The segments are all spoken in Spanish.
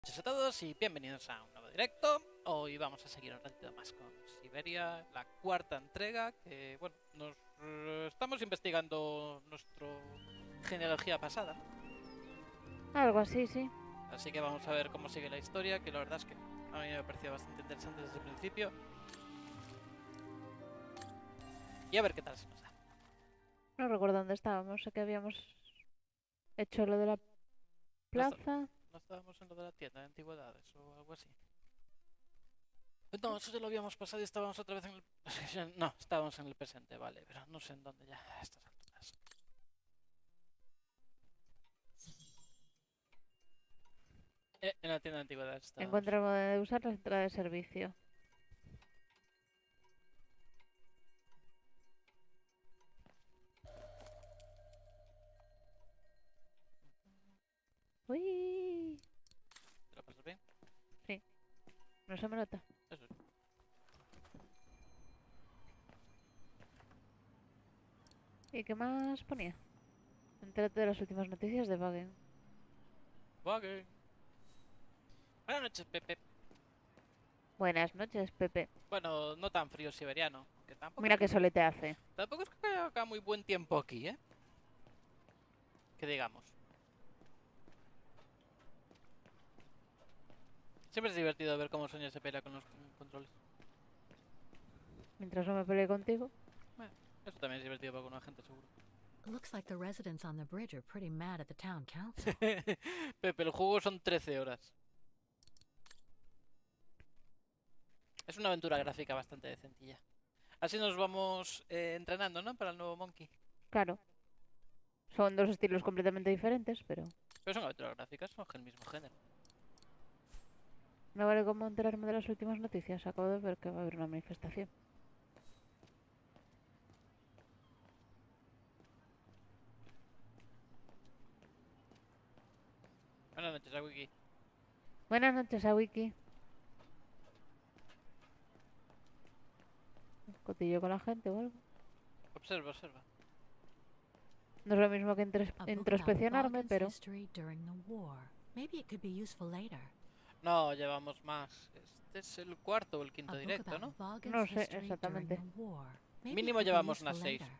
Hola a todos y bienvenidos a un nuevo directo. Hoy vamos a seguir un ratito más con Syberia, la cuarta entrega, que bueno, nos estamos investigando nuestra genealogía pasada, ¿no? Algo así, sí. Así que vamos a ver cómo sigue la historia, que la verdad es que a mí me ha parecido bastante interesante desde el principio. Y a ver qué tal se nos da. No recuerdo dónde estábamos. Sé que habíamos hecho lo de la plaza. No estábamos en lo de la tienda de antigüedades o algo así. No, eso ya lo habíamos pasado y estábamos otra vez en el... No, estábamos en el presente, vale, pero no sé en dónde ya a estas alturas. En la tienda de antigüedades estábamos. Encuentra el modo de usar la entrada de servicio. Uy. ¿Te lo pasas bien? Sí, no se me nota. Eso es. ¿Y qué más ponía? Entérate de las últimas noticias de Wagen. Wagen. Buenas noches, Pepe. Buenas noches, Pepe. Bueno, no tan frío siberiano, que tampoco es Mira que... qué solete hace. Tampoco es que haga muy buen tiempo aquí, ¿eh? Que digamos. Siempre es divertido ver cómo Sonia se pelea con los controles. Mientras no me peleé contigo. Bueno, eso también es divertido para alguna gente, seguro. Looks like the residents on the bridge are pretty mad at the town council. Pepe, el juego son 13 horas. Es una aventura gráfica bastante decentilla. Así nos vamos entrenando, ¿no? Para el nuevo Monkey. Claro. Son dos estilos completamente diferentes, pero... Pero son aventuras gráficas, son el mismo género. No vale como enterarme de las últimas noticias. Acabo de ver que va a haber una manifestación. Buenas noches, a Wiki. Buenas noches a Wiki. Cotillo con la gente o algo. Observa, observa. No es lo mismo que A book about introspeccionarme, Bogan's pero... history during the war. Maybe it could be useful later. No, llevamos más. Este es el cuarto o el A quinto book directo, about ¿no? Bogan's No sé history during exactamente. the war. Maybe Mínimo it could be llevamos useful unas 6. later.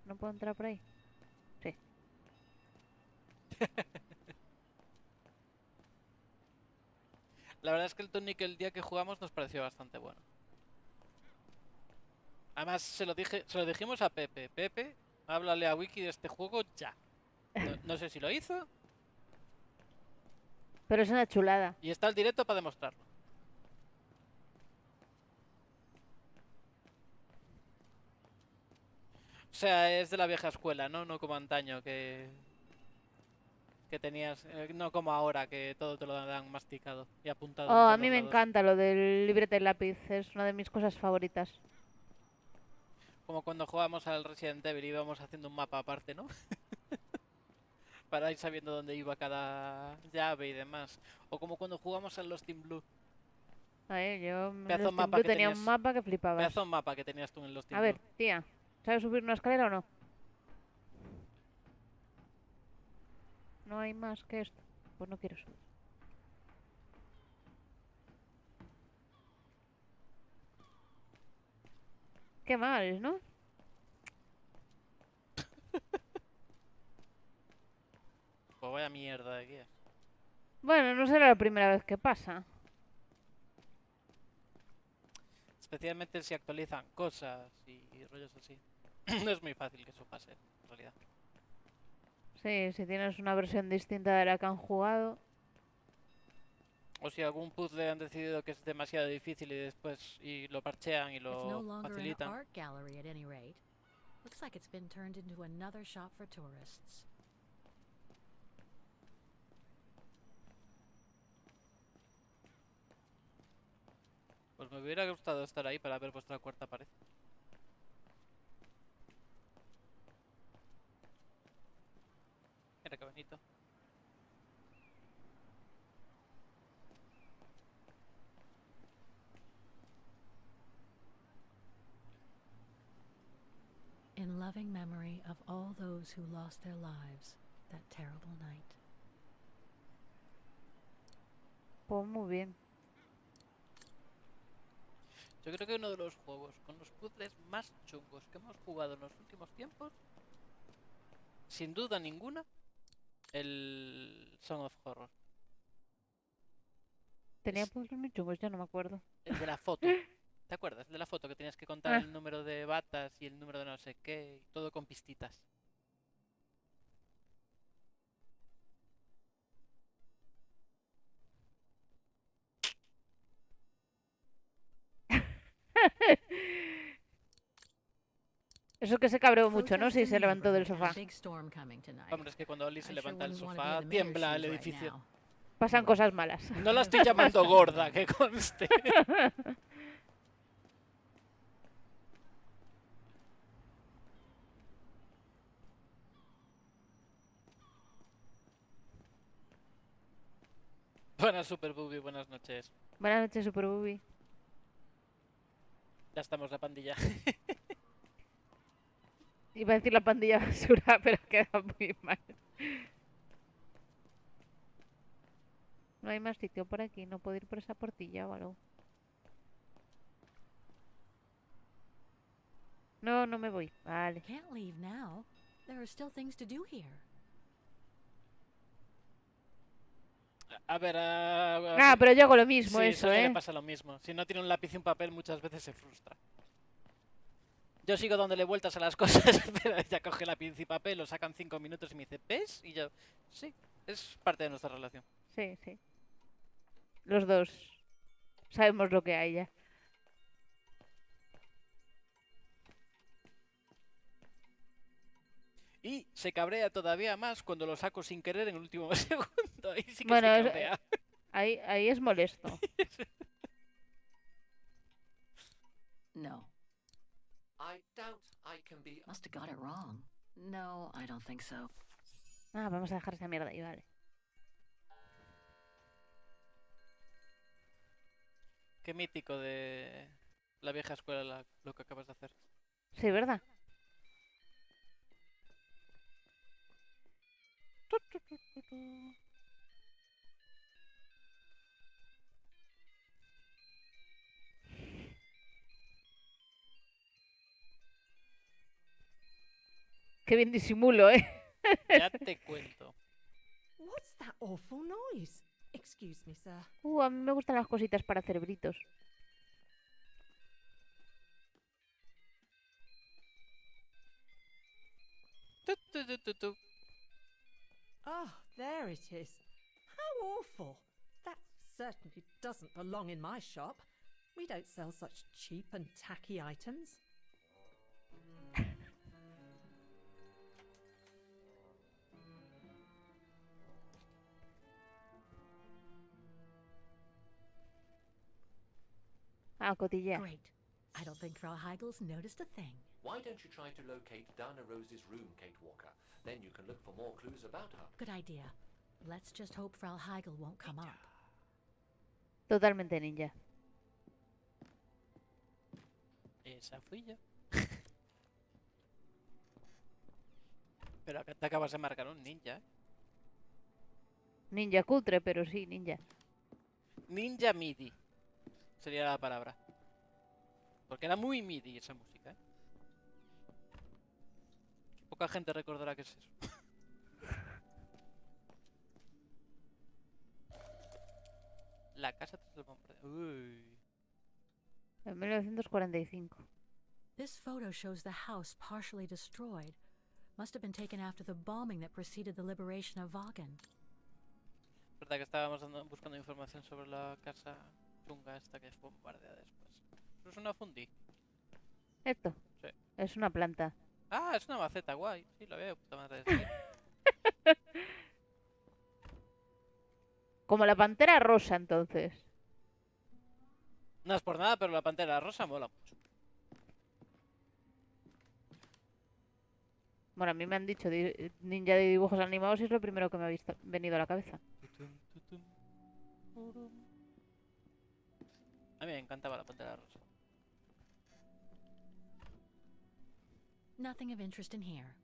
¿No puedo entrar por ahí? Sí. La verdad es que el Tonic el día que jugamos nos pareció bastante bueno. Además, se lo dijimos a Pepe. Pepe, háblale a Wiki de este juego ya. No sé si lo hizo. Pero es una chulada. Y está el directo para demostrarlo. O sea, es de la vieja escuela, ¿no? No como antaño, que tenías... no como ahora, que todo te lo dan masticado y apuntado en Oh, a todos mí los me lados. encanta lo del libreta y lápiz. Es una de mis cosas favoritas. Como cuando jugábamos al Resident Evil y íbamos haciendo un mapa aparte, ¿no? Para ir sabiendo dónde iba cada llave y demás. O como cuando jugamos al Lost in Blue. A ver, yo en Pedazo los de Team mapa Blue que tenía tenías. un mapa que flipabas. Pedazo de mapa que tenías tú en Lost in A Blue. ver, tía, ¿sabes subir una escalera o no? No hay más que esto. Pues no quiero subir. Qué mal, ¿no? Pues vaya mierda de guía. Bueno, no será la primera vez que pasa. Especialmente si actualizan cosas y rollos así. No es muy fácil que eso pase, en realidad. Sí, si tienes una versión distinta de la que han jugado. O si algún puzzle han decidido que es demasiado difícil y después lo parchean y It's no lo longer an facilitan. art gallery at any rate. Looks like it's been turned into another shop for tourists. Pues me hubiera gustado estar ahí para ver vuestra cuarta pared. Mira qué bonito. In loving memory of all those who lost their lives that terrible night. Pues muy bien. Yo creo que uno de los juegos con los puzzles más chungos que hemos jugado en los últimos tiempos, sin duda ninguna, el Song of Horror. Tenía puzzles muy chungos, ya no me acuerdo. El de la foto. ¿Te acuerdas? El de la foto que tenías que contar Ah. el número de batas y el número de no sé qué, y todo con pistitas. Eso que se cabreó mucho, ¿no? Protests Sí, in se the levantó del neighborhood had a sofá. big storm coming tonight. Hombre, es que cuando Oli se I levanta sure del wouldn't wanna be sofá, in the mayor's tiembla el shoes right edificio. now. Pasan cosas malas. No la estoy llamando gorda, que conste. Buenas, Super Booby, buenas noches. Buenas noches, Super Bubi. Ya estamos la pandilla. Iba a decir la pandilla basura, pero queda muy mal. No hay más sitio por aquí, no puedo ir por esa portilla o algo. No, no me voy. Vale. Can't leave now. There are still things to do here. A ver, Ah, pero yo hago lo mismo, sí, eso, Sonia le ¿eh? pasa lo mismo. Si no tiene un lápiz y un papel, muchas veces se frustra. Yo sigo dándole vueltas a las cosas, pero ella coge lápiz y papel, lo sacan 5 minutos y me dice, ¿ves? Y yo, sí, es parte de nuestra relación. Sí, sí. Los dos sabemos lo que hay ya. Y se cabrea todavía más cuando lo saco sin querer en el último segundo. Ahí sí que Bueno, se cabrea. ahí es molesto. No. I doubt I can be. Must have got it wrong. No, I don't think so. Ah, vamos a dejar esa mierda ahí, vale. Qué mítico de la vieja escuela lo que acabas de hacer. Sí, ¿verdad? Qué bien disimulo, ¿eh? Ya te cuento. What's that awful noise? Excuse me, sir. A mí me gustan las cositas para cerebritos. Tu, tu, tu, tu, tu. Ah, there it is. How awful. That certainly doesn't belong in my shop. We don't sell such cheap and tacky items. Ah, cotillear. Great. I don't think Frau Heigel's noticed a thing. Why don't you try to locate Dana Rose's room, Kate Walker? Then you can look for more clues about her. Good idea. Let's just hope Frau Heigel won't come up. Totalmente ninja. Esa fui yo. Pero acá te acabas de marcar un ninja. Ninja cutre, pero sí, ninja. Ninja MIDI. Sería la palabra. Porque era muy MIDI esa música, ¿eh? Poca gente recordará qué es eso. La casa tras el bombardeo. Uy. En 1945. This photo shows the house partially destroyed. Must have been taken after the bombing that preceded the liberation of Vagen. Verdad que estábamos buscando información sobre la casa chunga esta que fue bombardeada después. ¿Eso es una fundí? Esto. Sí. Es una planta. Ah, es una maceta, guay. Sí, lo veo, puta madre. Sí. Como la pantera rosa, entonces. No es por nada, pero la pantera rosa mola mucho. Bueno, a mí me han dicho ninja de dibujos animados y es lo primero que me ha venido a la cabeza. A mí me encantaba la pantera rosa. Nothing of interest in here.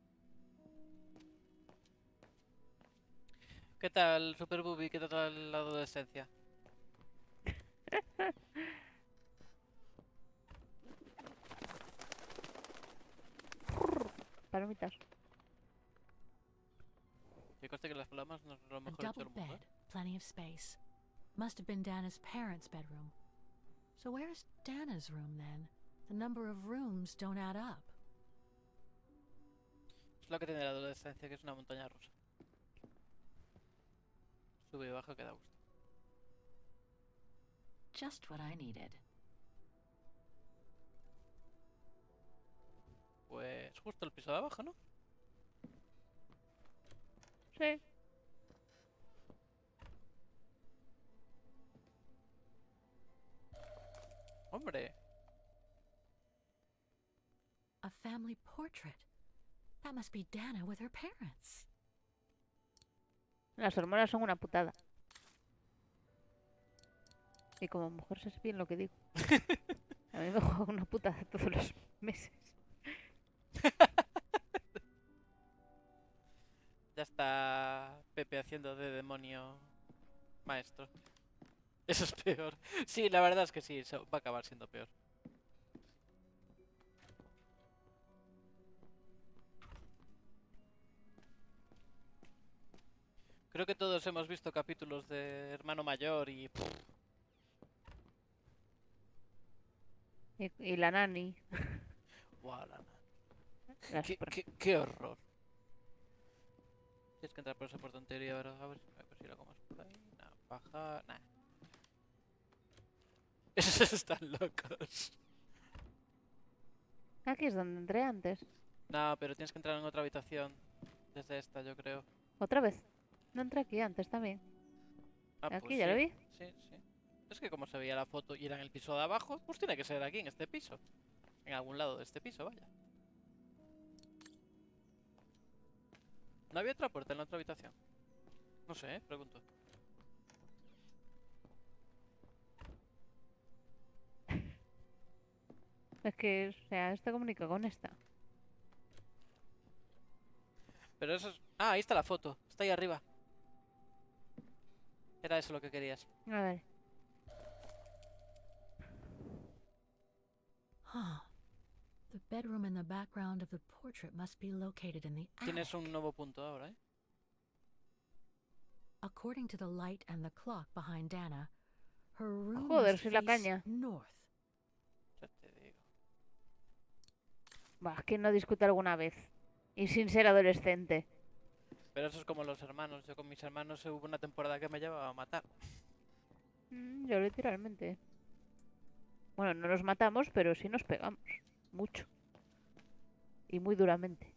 ¿Qué tal, Super Booby? ¿Qué tal la adolescencia? Palomitas. Que conste que las palomas no es lo A mejor hecho double del mundo, bed, plenty of space. Must have been Dana's parents' bedroom. So where's Dana's room then? The number of rooms don't add up. Es lo que tiene la adolescencia, que es una montaña rusa. Sube y baja que da gusto. Just what I needed. Pues justo el piso de abajo, ¿no? Sí. ¡Hombre! A family portrait. That must be Dana with her parents. Las hormonas son una putada. Y como mujer sé bien lo que digo. A mí me juega una putada todos los meses. Ya está Pepe haciendo de demonio maestro. Eso es peor. Sí, la verdad es que sí, eso va a acabar siendo peor. Creo que todos hemos visto capítulos de Hermano Mayor y... Y la nani. ¡Guau! Las ¡Qué horror! Tienes que entrar por esa puerta anterior ahora, a ver si la comas por ahí. No, baja... Nah. Esos están locos. Aquí es donde entré antes. No, pero tienes que entrar en otra habitación. Desde esta, yo creo. ¿Otra vez? No entré aquí antes también. Ah, Aquí pues ya sí. lo vi. Sí, sí. Es que como se veía la foto y era en el piso de abajo, pues tiene que ser aquí, en este piso. En algún lado de este piso, vaya. ¿No había otra puerta en la otra habitación? No sé, pregunto. Es que, o sea, esta comunica con esta. Pero eso es... Ah, ahí está la foto. Está ahí arriba. Era eso lo que querías. A ver. Huh. The bedroom in the background of the portrait must be located in the Tienes attic. un nuevo punto ahora, ¿eh? According to the light and the clock behind Dana, her room Joder, must si la face caña. north. Ya te digo. Bah, que no discuto alguna vez. Y sin ser adolescente. Pero eso es como los hermanos. Yo con mis hermanos hubo una temporada que me llevaba a matar. Yo literalmente. Bueno, no nos matamos, pero sí nos pegamos. Mucho. Y muy duramente.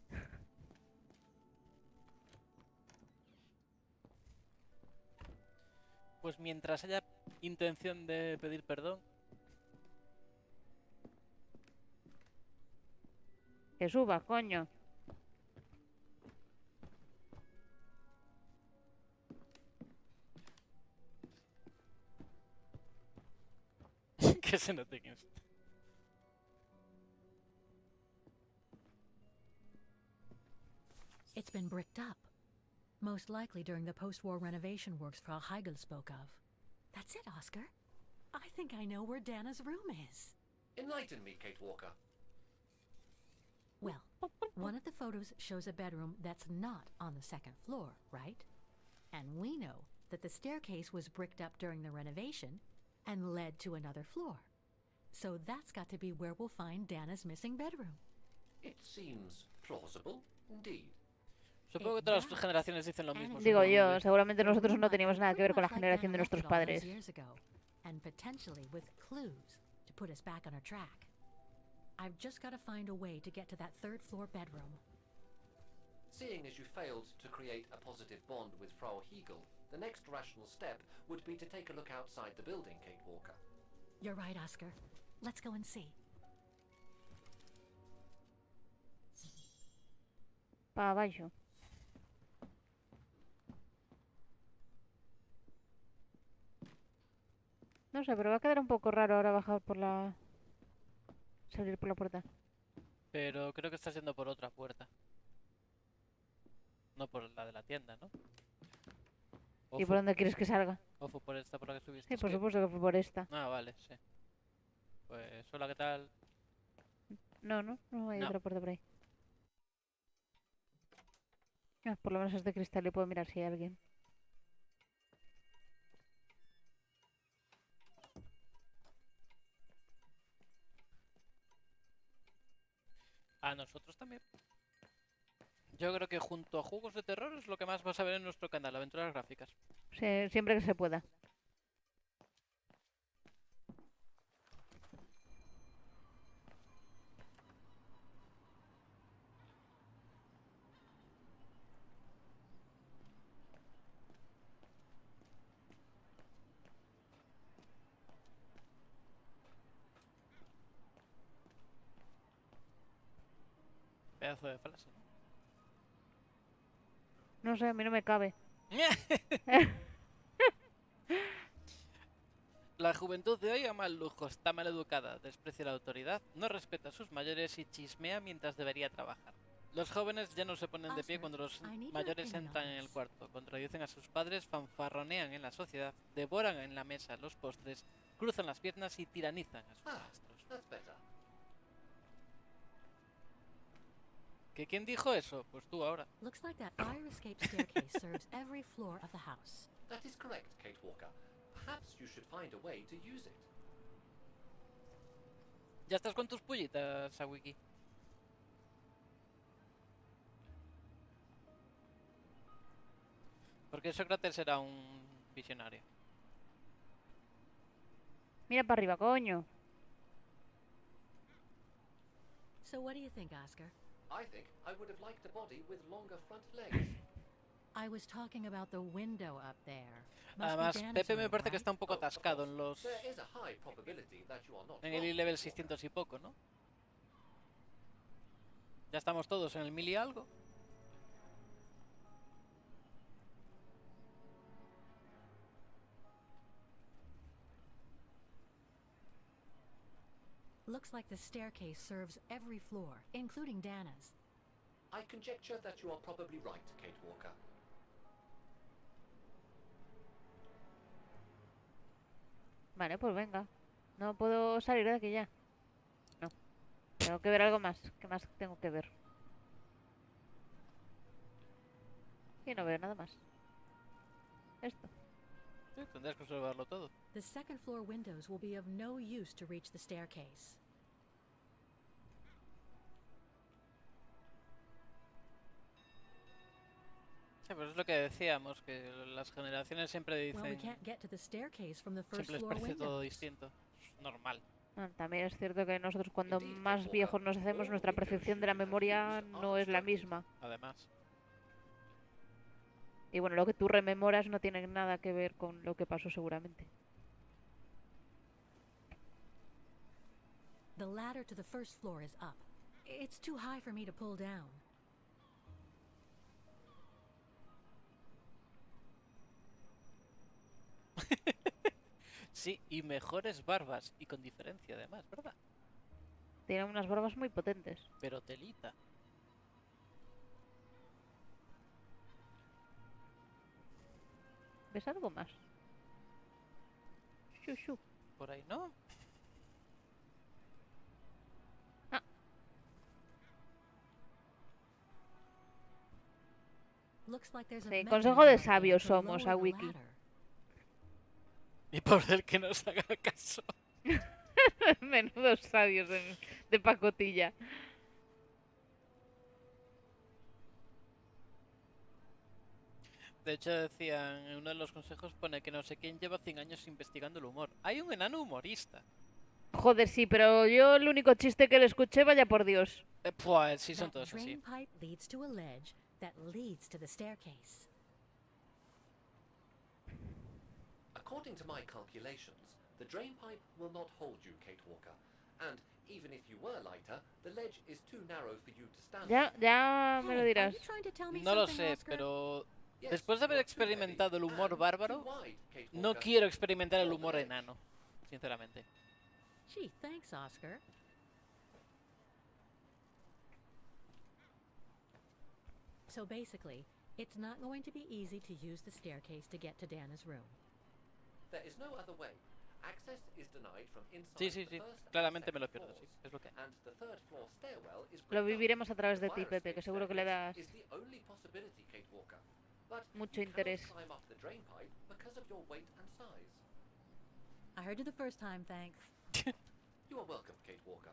Pues mientras haya intención de pedir perdón, Que suba, coño. que se note que es... It's been bricked up. Most likely during the post-war renovation works Frau Heigl spoke of. That's it, Oscar. I think I know where Dana's room is. Enlighten me, Kate Walker. Well, one of the photos shows a bedroom that's not on the second floor, right? And we know that the staircase was bricked up during the renovation and led to another floor. So that's got to be where we'll find Dana's missing bedroom. It seems plausible, indeed. Supongo que todas las generaciones dicen lo mismo. Digo supongo yo, que- seguramente nosotros no Might teníamos be nada que ver pretty con la much like generación de Dana left nuestros it all those padres. years ago, and potentially with clues to put us back on our track. I've just got to find a way to get to that third floor bedroom. Seeing as you failed to create a positive bond with Frau Hegel, the next rational step would be to take a look outside the building, Kate Walker. You're right, Oscar. Let's go and see. Para abajo. No sé, pero va a quedar un poco raro ahora bajar por la... Salir por la puerta. Pero creo que estás yendo por otra puerta. No por la de la tienda, ¿no? O ¿Y por dónde quieres que salga? fue por esta por la que subiste? Sí, Es por que- supuesto que fue por esta. Ah, vale, sí. Pues, hola, ¿qué tal? No hay No. otra puerta por ahí. Ah, por lo menos es de cristal y puedo mirar si hay alguien. A nosotros también. Yo creo que junto a juegos de terror es lo que más vas a ver en nuestro canal, aventuras gráficas. Siempre que se pueda. Pedazo de frase, ¿no? No sé, a mí no me cabe. La juventud de hoy ama el lujo, está mal educada, desprecia la autoridad, no respeta a sus mayores y chismea mientras debería trabajar. Los jóvenes ya no se ponen de pie Oscar, cuando los I need your mayores opinion entran on en el this. cuarto, contradicen a sus padres, fanfarronean en la sociedad, devoran en la mesa los postres, cruzan las piernas y tiranizan a sus maestros. That's better. ¿Que quién dijo eso? Pues tú ahora. Looks like that fire escape staircase serves every floor of the house. That is correct, Kate Walker. Perhaps you should find a way to use it. ¿Ya estás con tus pullitas, Sawiki? Porque Sócrates era un visionario. Mira para arriba, coño. So what do you think, Oscar? I think I would have liked a body with longer front legs. I was talking about the window up there. Must be Además, Dana's Pepe me room, parece que right? está un poco Oh, of atascado course. en los... There is a high probability that you are not En wrong, el level Kate 600 y poco, ¿no? Ya estamos todos en el 1000 y algo. Looks like the staircase serves every floor, including Dana's. I conjecture that you are probably right, Kate Walker. Vale, pues venga. No puedo salir de aquí ya. No. Tengo que ver algo más. ¿Qué más tengo que ver? Y no veo nada más. Esto. Sí, tendrás que observarlo todo. The second floor windows will be of no use to reach the staircase. Sí, pues es lo que decíamos, que las generaciones siempre Well, we dicen... can't get to the staircase from the first Siempre les floor parece todo windows. distinto. Es normal. Bueno, también es cierto que nosotros cuando Indeed, más Kate viejos Walker. nos hacemos, All nuestra windows percepción de should la have memoria views no es la unobstructed. misma. Además. Y bueno, lo que tú rememoras no tiene nada que ver con lo que pasó seguramente. The ladder to the first floor is up. It's too high for me to pull down. Sí, y mejores barbas. Y con diferencia además, ¿verdad? Tiene unas barbas muy potentes. Pero telita. ¿Ves algo más? Shu. Por ahí, ¿no? Looks like there's a Sí, mechanism consejo de up there sabios to somos, lower a the Wiki. ladder. Y por el que nos haga caso. Menudos sabios de pacotilla. De hecho, decían, en uno de los consejos pone que no sé quién lleva 100 años investigando el humor. Hay un enano humorista. Joder, sí, pero yo el único chiste que le escuché, vaya por Dios. Pues sí, son That todos así. drain pipe leads to a ledge that leads to the staircase. According to my calculations, the drain pipe will not hold you, Kate Walker. And even if you were lighter, the ledge is too narrow for you to stand Ya on. me lo Hey, dirás. are you trying to tell me No lo something, sé, Oscar? pero Yes, después de haber you're too heavy experimentado el humor and bárbaro, too wide, Kate no Walker. quiero experimentar el Hold the humor ledge. enano, sinceramente. Gee, thanks, Oscar. So basically, It's not going to be easy to use the staircase to get to Dana's room. There is no other way. Access is denied from inside Sí, sí, the sí. first and Claramente me second lo pierdo, sí. floors, Es lo que hay. and the third floor stairwell is Lo bricked up. viviremos a través de The ti, fire Pepe, que escape seguro que le das staircase is the only possibility, Kate Walker. But mucho you cannot interés. climb up the drain pipe because of your weight and size. I heard you the first time, thanks. You are welcome, Kate Walker.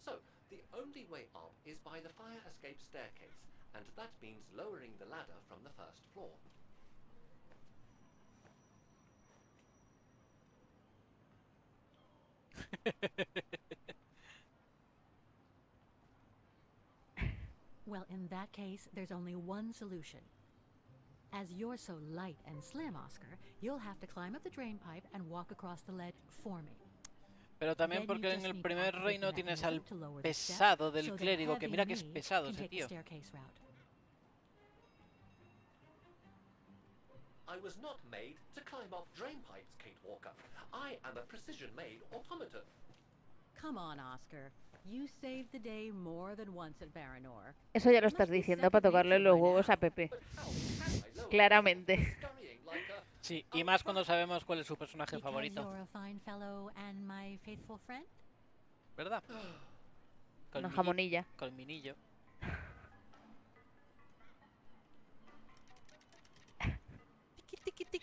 So, the only way up is by the fire escape staircase, and that means lowering the ladder from the first floor. Well, in that case, there's only one solution. As you're so light and slim, Oscar, you'll have to climb up the drain pipe and walk across the ledge for me. Pero también Then you porque en just el need to primer activate reino the tienes al mechanism to lower the steps pesado del so that clérigo, que heavy mira que es me pesado can ese take the tío. staircase route. I was not made to climb up drain pipes, Kate Walker. I am a precision-made automaton. Come on, Oscar. You saved the day more than once at Baranor. Eso ya lo estás diciendo para tocarle los huevos a Pepe. But how can I lower Claramente. myself scurrying like a... Sí, y más cuando sabemos cuál es su personaje Because favorito, you're a fine fellow and my faithful friend? ¿verdad? Una jamonilla. Colminillo.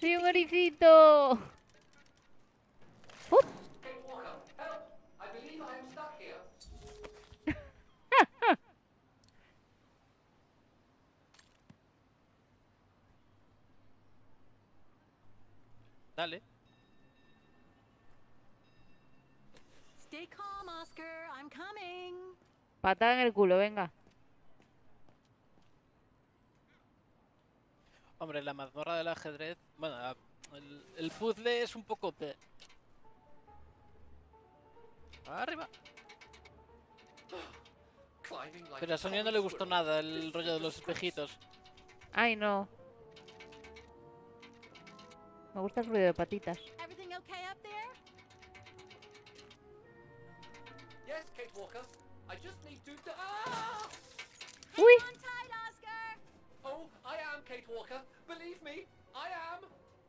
¡Soy un ericito! Kate Walker, help! I believe I am stuck here. Dale. Stay calm, Oscar. I'm coming. Patada en el culo, venga. Hombre, la mazmorra del ajedrez... Bueno, el puzzle es un poco... Arriba. Climbing like Pero a a Sonia no common le gustó squirrel. nada el This rollo de is los disgrace. espejitos. Ay, no. Me gusta el ruido de patitas. Everything okay up there? Yes, Kate Walker. I just need to... Ah! Uy, On tight, Oscar. Oh, I am Kate Walker. Believe me, I am.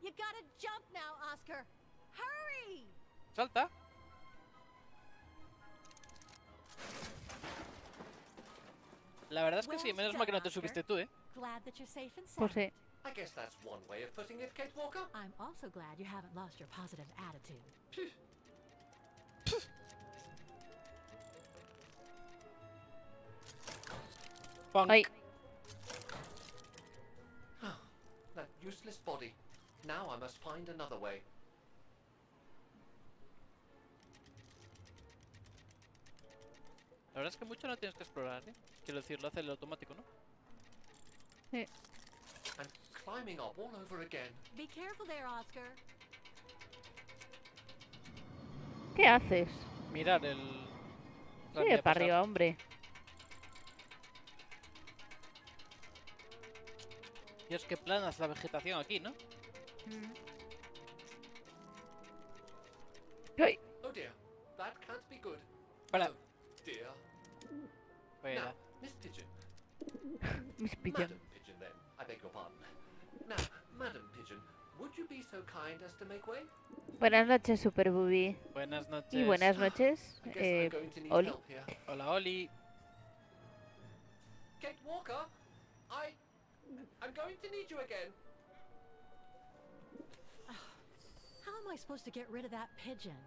You gotta jump now, Oscar. Hurry! Salta. La verdad es que sí, Well menos mal que no te done, subiste Oscar. tú, ¿eh? Glad that you're safe and sound. pues sí. I guess that's one way of putting it, Kate Walker. I'm also glad you haven't lost your positive attitude. Punk. Ay, That useless body. Now I must find another way. La verdad es que mucho no tienes que explorar, ¿eh? Quiero decir, lo hace el automático, ¿no? sí. I'm climbing up all over again. Be careful there, Oscar. ¿Qué haces? Mirar el... Sigue para arriba, hombre. Dios, qué plana es la vegetación aquí, ¿no? Ay, Oh dear, that can't be good. Para. Oh dear. Fuera. Now, Miss Pigeon. mis pigeons. Madam Pigeon, then. I beg your pardon. Now, Madam Pigeon, would you be so kind as to make way? Buenas noches, Super Booby. Buenas noches. Y buenas noches, I guess I'm going to need Oli. help here. Hola, Oli. Kate Walker, I'm going to need you again. How am I supposed to get rid of that pigeon?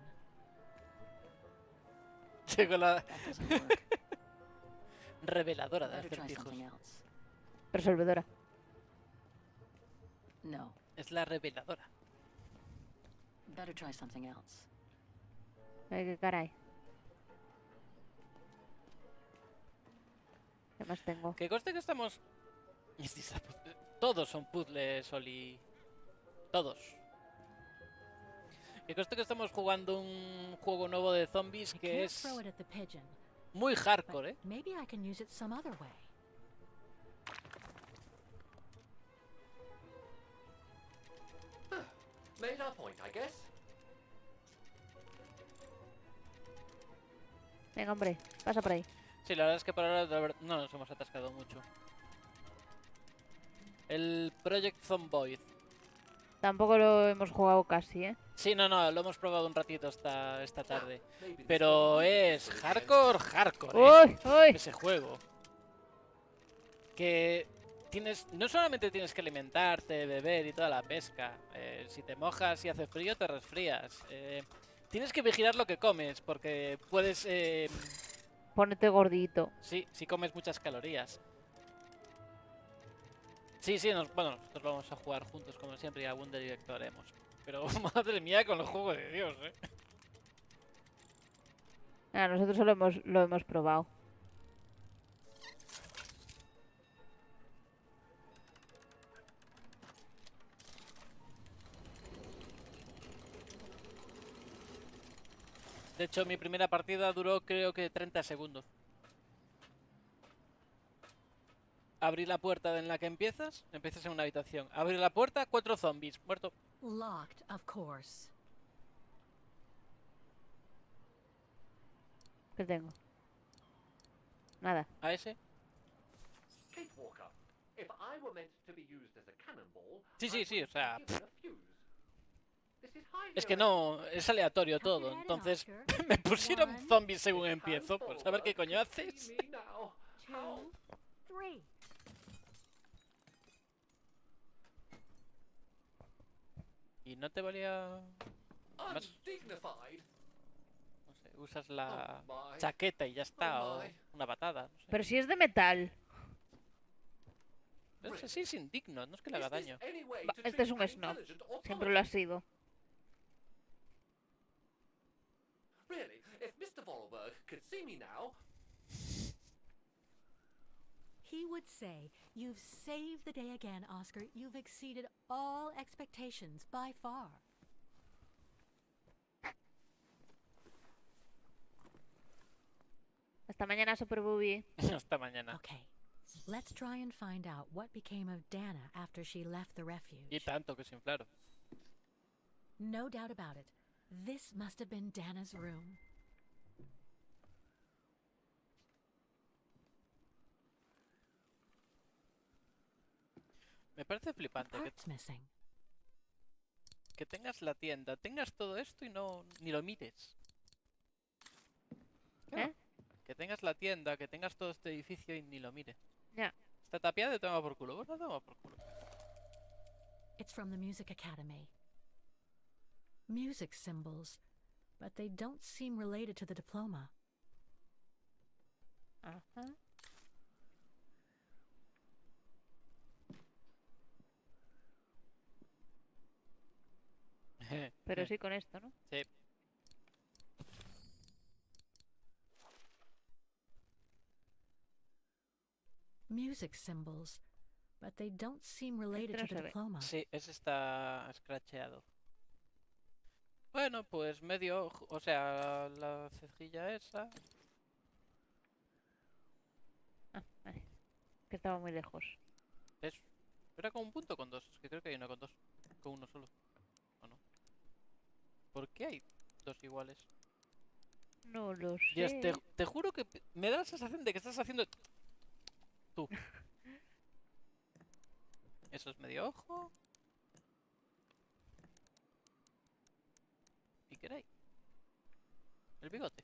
Llegó la That doesn't work. reveladora de Better try acertijos. something else. Resolvedora. No. Es la reveladora. Better try something else. Ay, qué caray. ¿Qué más tengo? Que conste que estamos... Todos son puzzles, Oli. Todos. Que conste que estamos jugando un juego nuevo de zombies I que can't es throw it at the pigeon, muy but hardcore, ¿eh? maybe I can use it some other way. Made our point, I guess. Venga, hombre, pasa por ahí. Sí, la verdad es que por ahora no nos hemos atascado mucho. El Project Zomboid. Tampoco lo hemos jugado casi, ¿eh? Sí, no, lo hemos probado un ratito esta tarde. Maybe this Pero will be es useful hardcore, ¡Uy! ¡Uy! ese juego. Que no solamente tienes que alimentarte, beber y toda la pesca. Si te mojas y hace frío, te resfrías. Tienes que vigilar lo que comes, porque puedes... Ponete gordito. sí, si comes muchas calorías. Sí, bueno, nosotros vamos a jugar juntos como siempre y algún directo haremos. Pero madre mía con los juegos de Dios, Ah, nosotros solo lo hemos probado. De hecho, mi primera partida duró creo que 30 segundos. Abrir la puerta en la que empiezas en una habitación. Abrir la puerta, 4 zombies, muerto. Locked, of course. ¿Qué tengo? Nada. A ese. Kate Walker, if I were meant to be used as a cannonball, Sí, I sí, sí, would o sea, have been given a fuse. This is high Es que hero- no, es aleatorio todo. Entonces me pusieron zombies según empiezo. Pues a ver qué coño haces. See me now. How? 3. Y no te valía... Más, Undignified. no sé, usas la Oh my. chaqueta y ya está. Oh O my. una patada. No sé. Pero si es de metal. Pero sí es indigno, no es que le haga Is this daño. any way Va, to este es treat un an snob. intelligent Siempre lo ha automaton? sido. Really, if Mr. Vorarlberg could see me now, He would say, "You've saved the day again, Oscar. You've exceeded all expectations by far." Hasta mañana, Super Booby. Hasta mañana. Okay, let's try and find out what became of Dana after she left the refuge. Y tanto que sin claro. No doubt about it. This must have been Dana's room. Me parece flipante Part's missing. que tengas la tienda, tengas todo esto y ni lo mires. ¿Eh? Que tengas la tienda, que tengas todo este edificio y ni lo mire. Ya. Está tapiado y toma por culo. Bueno, toma por culo. It's from the Music Academy. Music symbols, but they don't seem related to the diploma. Ajá. Pero sí con esto, ¿no? Sí. Music symbols, but they don't seem related no to se the ve. diploma. Sí, ese está scratcheado. Bueno, pues medio ojo, o sea, la cejilla esa. Ah, vale. Que estaba muy lejos. Era con un punto con dos, es que creo que hay uno con dos. Con uno solo. ¿O no? ¿Por qué hay dos iguales? No lo Dios, sé. te juro que me da la sensación de que estás haciendo... Tú. Eso es medio ojo. ¿Y queréis? El bigote.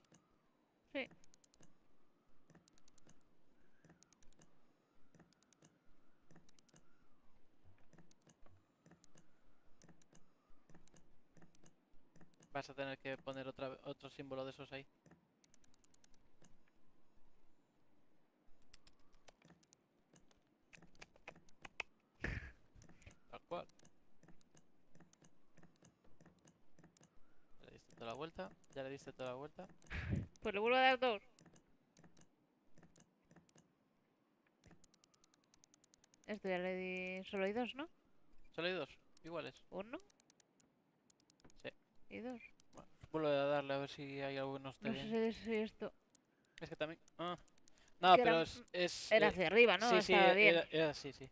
Sí. Vas a tener que poner otro símbolo de esos ahí. Tal cual. Ya le diste toda la vuelta. Ya le diste toda la vuelta. Pues le vuelvo a dar dos. Esto ya le di... Solo hay dos, ¿no? Solo hay dos, iguales. Uno. Sí. Y dos. Bueno, vuelvo a darle a ver si hay algo que no esté No bien. sé si esto... Es que también... Ah. No, que pero era- es... Era hacia arriba, ¿no? sí, sí, Estaba bien. era así, sí.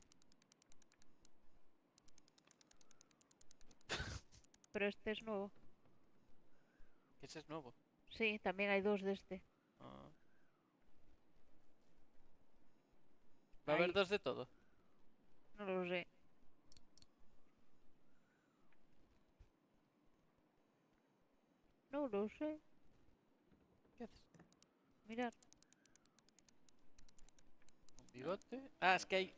Pero este es nuevo. Que ese es nuevo. Sí, también hay dos de este. Ah. ¿Va a haber Ahí. dos de todo? No lo sé. No lo sé. ¿Qué haces? Mirar. Un bigote. Ah, es que hay...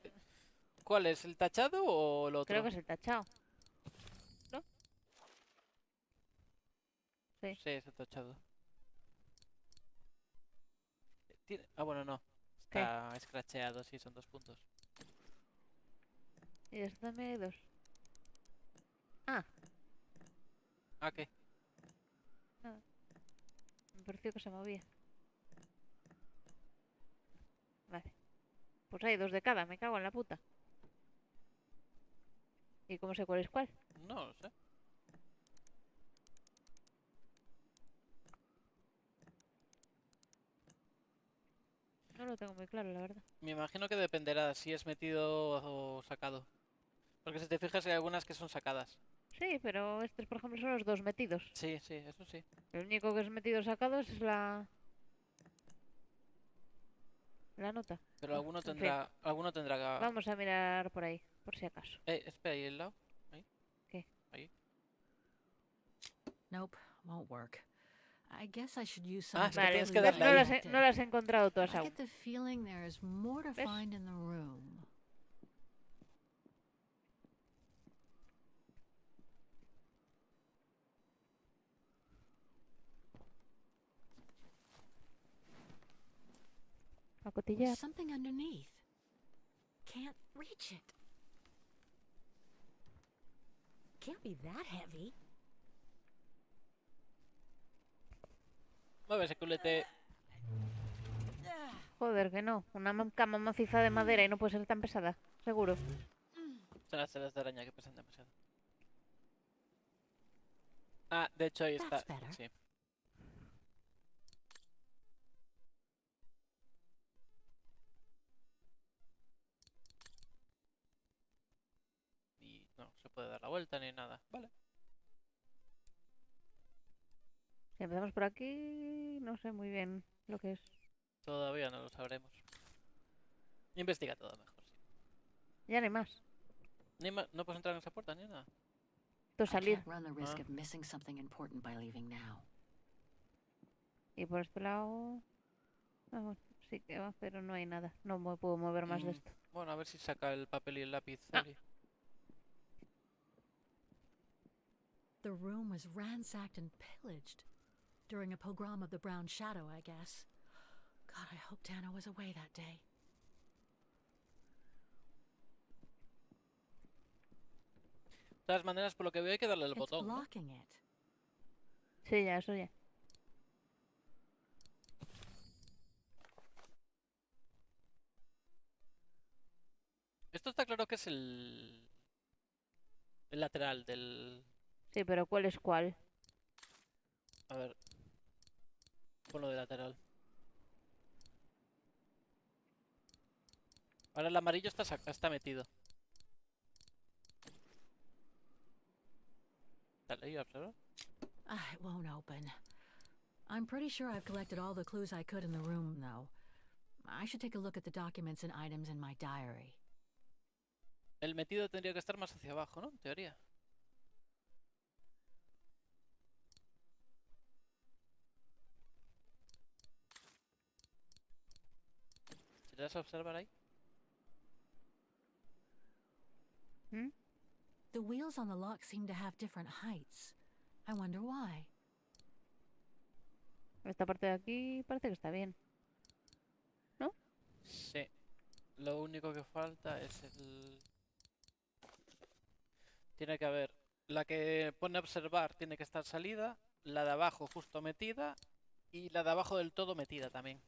¿Cuál es? ¿El tachado o el otro? Creo que es el tachado. ¿No? Sí. Sí, es el tachado. Ah, bueno, no. ¿Qué? Está escracheado, sí, son 2 puntos. Y de esto también hay 2. Ah, Ah, ¿qué? nada. Me pareció que se movía. Vale. Pues hay 2 de cada, me cago en la puta. ¿Y cómo sé cuál es cuál? No lo sé. No lo tengo muy claro, la verdad. Me imagino que dependerá si es metido o sacado. Porque si te fijas hay algunas que son sacadas. Sí, pero estos, por ejemplo, son los 2 metidos. Sí, sí, eso sí. El único que es metido sacado es la nota. Pero Ah, en fin. alguno tendrá... Vamos a mirar por ahí, por si acaso. espera, ahí al lado. Ahí. ¿Qué? Ahí. Nope, won't work. I guess I should use Ah, some es que Vale, tienes que ¿ves? darle ahí. No las he encontrado todas I aún. get the feeling there's more to ¿Ves? find in the room. A cotillar. Something underneath. Can't reach it. Can't be that heavy. Mueve ese culete. Joder, que no. Una cama maciza de madera y no puede ser tan pesada. Seguro. Son las telas de araña que pesan demasiado. Ah, de hecho ahí está. That's better. Sí. Y no se puede dar la vuelta ni nada. Vale. Si empezamos por aquí, no sé muy bien lo que es. Todavía no lo sabremos. Investiga todo mejor, sí. Ya no hay más. No puedes entrar en esa puerta ni nada. Esto I salir. can't run the risk Ah. of missing something important by leaving now. Y por este lado... Ah, bueno, sí que va, pero no hay nada. No me puedo mover más de esto. Bueno, a ver si saca el papel y el lápiz. Ah. Ari. The room was ransacked and pillaged during a pogrom of the Brown Shadow, I guess. God, I hope Tana was away that day. De todas maneras, por lo que veo hay que darle el It's botón, ¿no? blocking it. Sí, ya, eso ya. Esto está claro que es el lateral del... Sí, pero ¿cuál es cuál? A ver. Ponlo de lateral. Ahora el amarillo está metido. Dale ahí, observa. It won't open. I'm pretty sure I've collected all the clues I could in the room, though. I should take a look at the documents and items in my diary. El metido tendría que estar más hacia abajo, ¿no? En teoría. ¿Si te vas a observar ahí? ¿Mm? The wheels on the lock seem to have different heights. I wonder why. Esta parte de aquí parece que está bien. Sí. Lo único que falta es el... Tiene que haber... La que pone observar tiene que estar salida, la de abajo justo metida y la de abajo del todo metida también.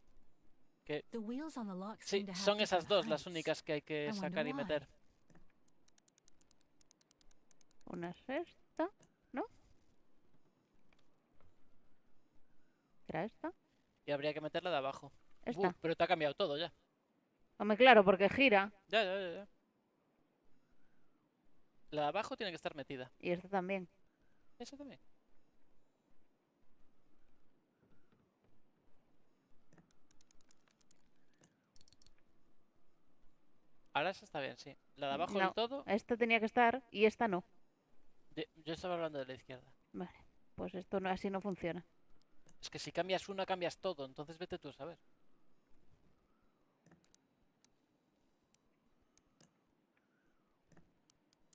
Que The wheels on the lock sí, seem to have son esas different dos las heights. únicas que hay que I wonder sacar y why. meter. Una es esta, ¿no? ¿Será esta? Y habría que meterla de abajo. Esta. Pero te ha cambiado todo ya. Hombre, claro, porque gira. Ya. La de abajo tiene que estar metida. Y esta también. Esa también. Ahora esa está bien, sí. La de abajo No, del todo, esta tenía que estar y esta no. yo estaba hablando de la izquierda. Vale, pues esto no, así no funciona. Es que si cambias una, cambias todo, entonces vete tú a saber.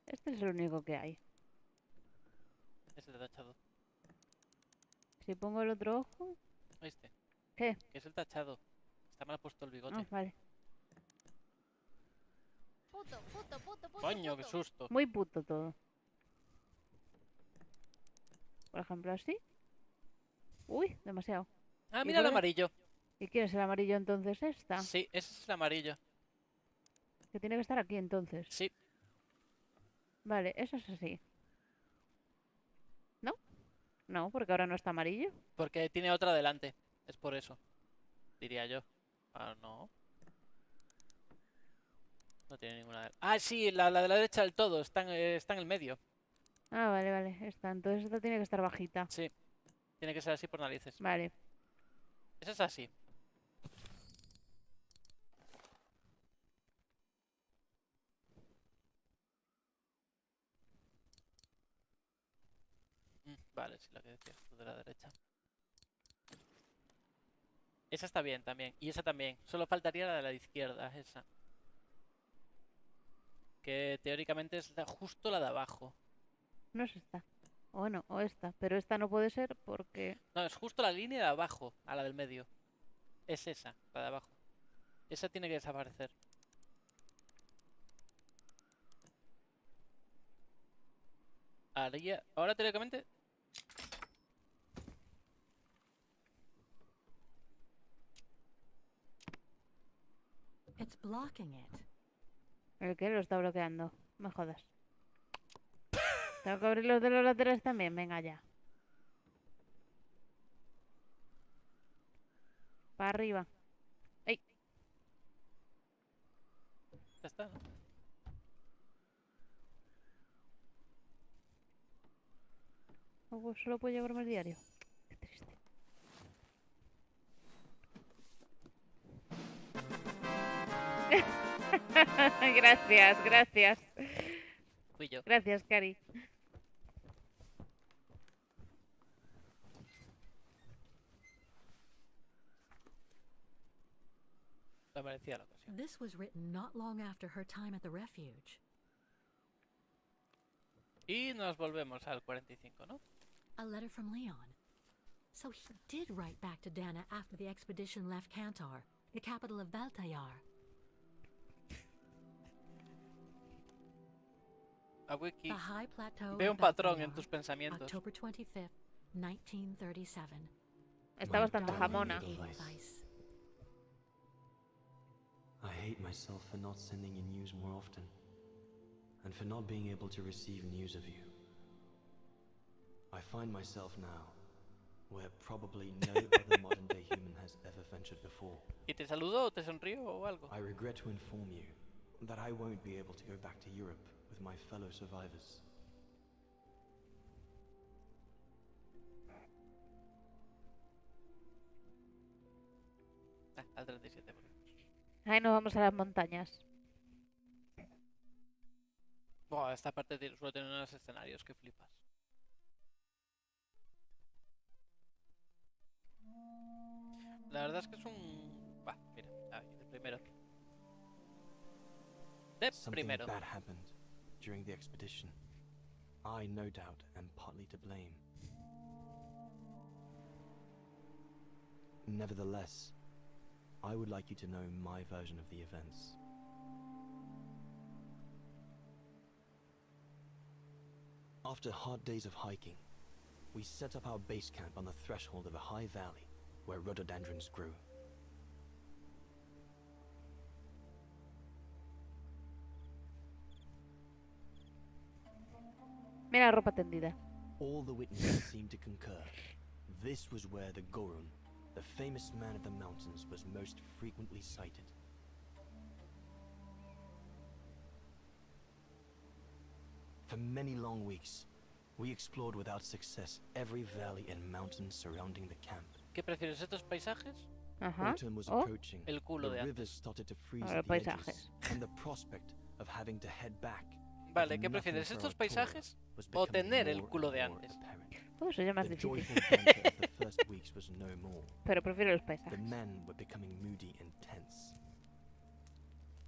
Este es el único que hay. Es el tachado. Si pongo el otro ojo... ¿Oíste? ¿Qué? Que es el tachado. Está mal puesto el bigote. Ah, vale. Coño, qué susto. Muy puto todo. Por ejemplo, así. Uy, demasiado. Ah, ¿Y mira el por qué? amarillo. ¿Y quién es el amarillo entonces? Esta. Sí, ese es el amarillo. Que tiene que estar aquí entonces. Sí. Vale, eso es así. ¿No? No, porque ahora no está amarillo. Porque tiene otra delante. Es por eso. Diría yo. Ah, no. No tiene ninguna. Ah, sí, la de la derecha del todo. Está en el medio. Ah, vale, vale. Esta. Entonces esta tiene que estar bajita. Sí. Tiene que ser así por narices. Vale. Esa es así. Vale, sí, la que decías tú de la derecha. Esa está bien también. Y esa también. Solo faltaría la de la izquierda, esa. Que teóricamente es justo la de abajo. No es esta. O bueno, o esta. Pero esta no puede ser porque... No, es justo la línea de abajo, a la del medio. Es esa, la de abajo. Esa tiene que desaparecer. Ahora teóricamente... It's blocking it. ¿El qué? Lo está bloqueando. Me jodas. Tengo que abrir los de los laterales también. Venga ya. Para arriba. ¡Ey! Ya está, ¿no? Oh, solo puedo llevarme el diario. Qué triste. Gracias, gracias. Fui yo. Gracias, Cari. Me merecía la ocasión. This was written not long after her time at the refuge. Y nos volvemos al 45, ¿no? A letter from Leon. So he did write back to Dana after the expedition left Kantar, the capital of Valtayar. A Wiki. The high plateau Veo of un patrón en Valtayar, tus pensamientos. October 25th, 1937. Está bastante Darling jamona. Edelweiss. I hate myself for not sending you news more often, and for not being able to receive news of you. I find myself now where probably no other modern-day human has ever ventured before. ¿Y te saludo o te sonrío o algo? I regret to inform you that I won't be able to go back to Europe with my fellow survivors. Ah, al 37. Ahí nos vamos a las montañas. Buah, esta parte suele tener unos escenarios que flipas. La verdad es que es un... Bah, mira, ahí, de primero. De Something primero. bad happened during the expedition. I, no doubt, am partly to blame. Nevertheless, I would like you to know my version of the events. After hard days of hiking, we set up our base camp on the threshold of a high valley where rhododendrons grew. Mira la ropa tendida. All the witnesses seemed to concur. This was where the Gorun, the famous man of the mountains, was most frequently sighted. For many long weeks, we explored without success every valley and mountain surrounding the camp. ¿Qué prefieres, estos paisajes Ajá. Autumn was Oh, approaching. El culo The de rivers antes. started to freeze Ahora at the edges, paisajes. and the prospect of having to head back. Vale, with ¿qué nothing prefieres? for ¿Estos our tour paisajes was o becoming tener el more culo and de more antes? apparent. eso ya es más The difícil. joyful banter of the first weeks was no more. Pero prefiero los The paisajes. men were becoming moody and tense.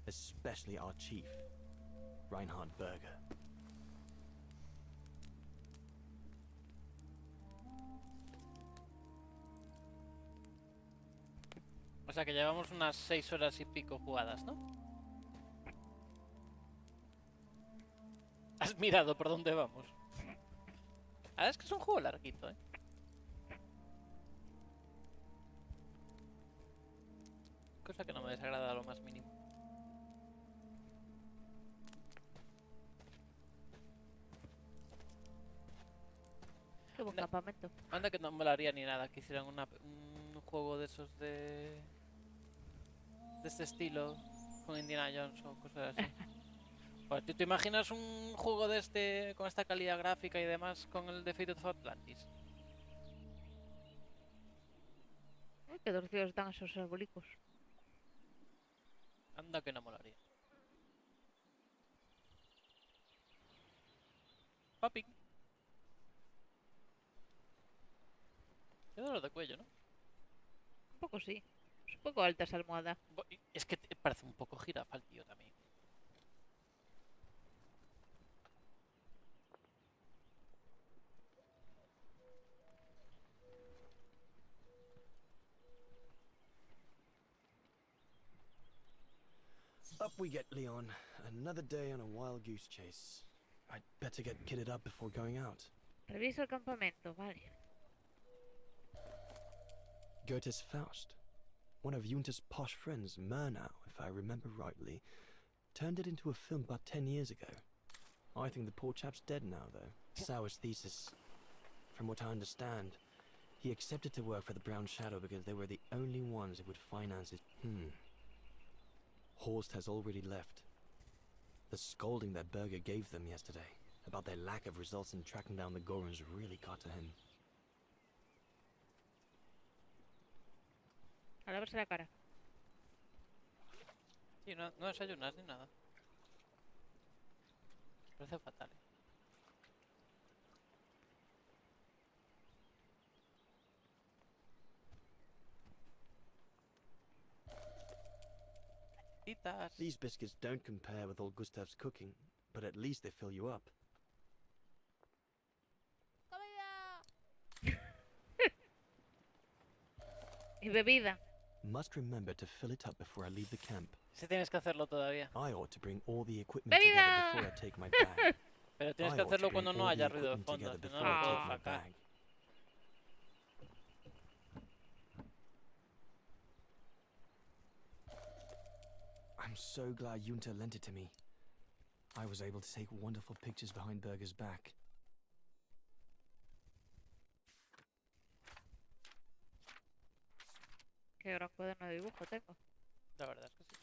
Especially our chief, Reinhard Berger. O sea que llevamos unas 6 horas y pico jugadas, ¿no? Has mirado por dónde vamos. Ah, es que es un juego larguito, ¿eh? Cosa que no me desagrada lo más mínimo. Qué buen No. campamento. Anda que no molaría ni nada que hicieran un juego de esos de este estilo con Indiana Jones o cosas así. Joder, ¿tú te imaginas un juego de este con esta calidad gráfica y demás con el de Fate of Atlantis? Uy, qué torcidos están esos arbolicos. Anda que no molaría. Papi. Qué dolor de cuello, ¿no? Un poco sí. Es un poco alta esa almohada. Es que te parece un poco jirafa el tío también. Up we get, Leon. Another day on a wild goose chase. I'd better get kitted up before going out. Reviso el campamento, vale. Goethe's Faust. One of Junter's posh friends, Murnau, if I remember rightly, turned it into a film about 10 years ago. I think the poor chap's dead now, though. Sauer's thesis. From what I understand, he accepted to work for the Brown Shadow because they were the only ones who would finance it. Horst has already left. The scolding that Berger gave them yesterday about their lack of results in tracking down the Gorons really got to him. A lavarse la cara. Sí, no desayunas ni nada. Parece fatal, ¿eh? Galletitas. These biscuits don't compare with old Gustav's cooking, but at least they fill you up. Y bebida. Must remember to fill it up before I leave the camp. Si tienes que hacerlo todavía. I ought to bring all the equipment together ¡Bebida! before I take my bag. Pero tienes I que ought to hacerlo bring cuando no all the haya ruido de equipment fondo, together si no before lo I puedo take my sacar. bag. I'm so glad Junta lent it to me. I was able to take wonderful pictures behind Berger's back. Qué gran cuaderno de dibujo tengo. La verdad es que sí.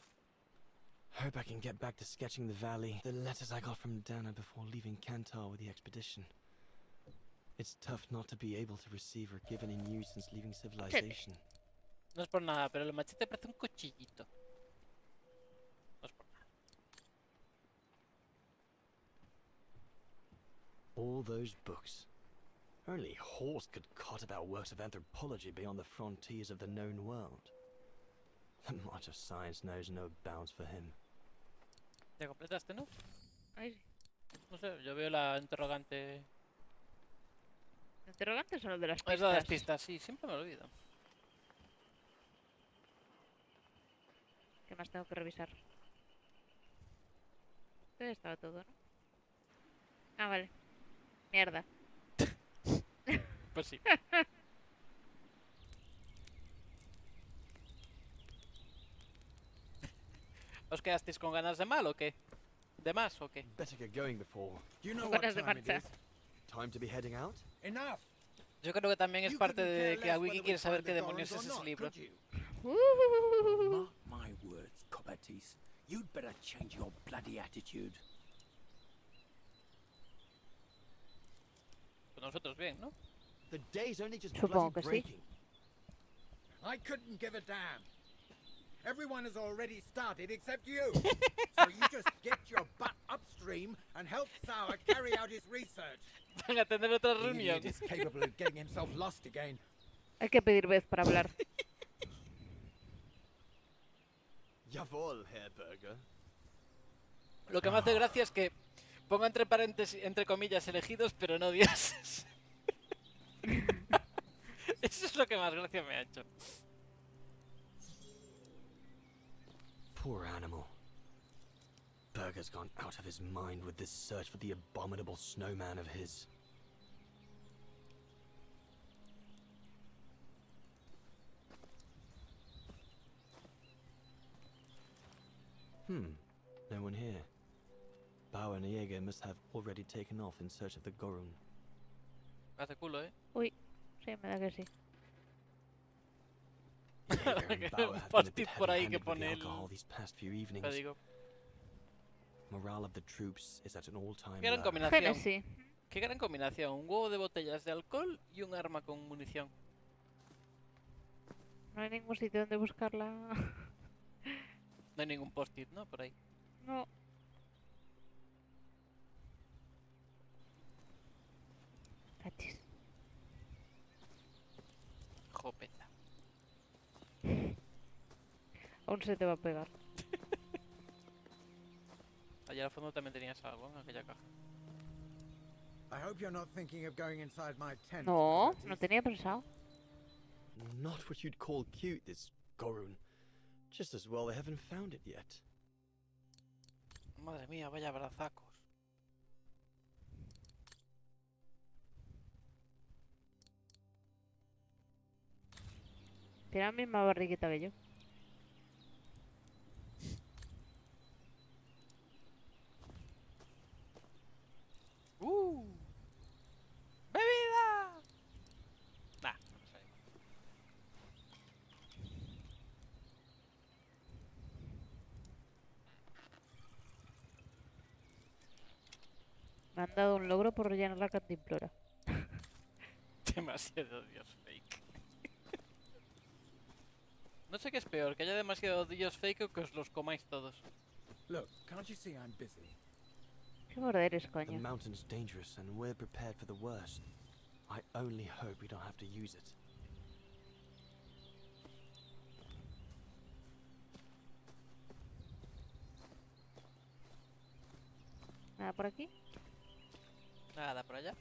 Hope I can get back to sketching the valley. The letters I got from Dana before leaving Kantar with the expedition. It's tough not to be able to receive or give any news since leaving civilization. No es por nada, pero el machete parece un cuchillito. No es por nada. All those books. Only Horst could cot about works of anthropology beyond the frontiers of the known world. The march of science knows no bounds for him. ¿Ya completaste, no? Ay, sí. No sé, yo veo la interrogante. ¿Interrogantes o lo de las Es pistas? la de las pistas, sí, siempre me olvido. ¿Qué más tengo que revisar? Esto ya estaba todo, ¿no? Ah, vale. Mierda. Pues sí. ¿Os quedasteis con ganas de mal o qué? ¿De más o qué? Better get going before. You know Con what ganas de time it marcha. is. Time to be heading out? Enough. Yo creo que también es You parte couldn't de care que a less Wiki whether we quiere saber find qué the demonios Gorons es or ese not, libro. could you? Uh. Mark my words, Cobatis. You'd better change your bloody attitude. Pues nosotros bien, ¿no? The day's only just Supongo bloody que sí. breaking. I couldn't give a damn. Everyone has already started except you. So you just get your butt upstream and help Sour carry out his research. Van a tener otra The reunión. idiot is capable of getting himself lost again. Hay que pedir vez para hablar. Jawohl, Herr Berger. Lo que me hace gracia es que ponga entre paréntesis, entre comillas, elegidos, pero no dioses. Eso es lo que más gracia me ha hecho. Poor animal. Berger's gone out of his mind with this search for the abominable snowman of his. No one here. Bauer and Jäger must have already taken off in search of the Gorun. Hace culo, ¿eh? Uy, sí, me da que sí. Jäger and Bauer Un have been a post-it bit por ahí que heavy-handed with pone the el... alcohol these past few Te evenings. digo. Morale of the troops is at an all-time Qué gran low. combinación. Genesis. Qué gran combinación. Un huevo de botellas de alcohol y un arma con munición. No hay ningún sitio donde buscarla. No hay ningún post-it, ¿no? Por ahí. No. Cachis. Jopeta. Aún se te va a pegar. Allá al fondo también tenías algo en aquella caja. I hope you're not thinking of going inside my tent. No, Bertie. no tenía pensado. Not what you'd call cute, this Gorun. Just as well they haven't found it yet. Madre mía, vaya brazacos. Tiene la misma barriguita que yo. ¡Bebida! Nah, no sé. Me han dado un logro por rellenar la cantimplora. Demasiado dios fake. No sé qué es peor, que haya demasiado dios fake o que os los comáis todos. Look, can't you see I'm busy? Qué borde eres, The coño. mountain's dangerous and we're prepared for the worst. I only hope we don't have to use it. Nada por aquí. Nada, por allá.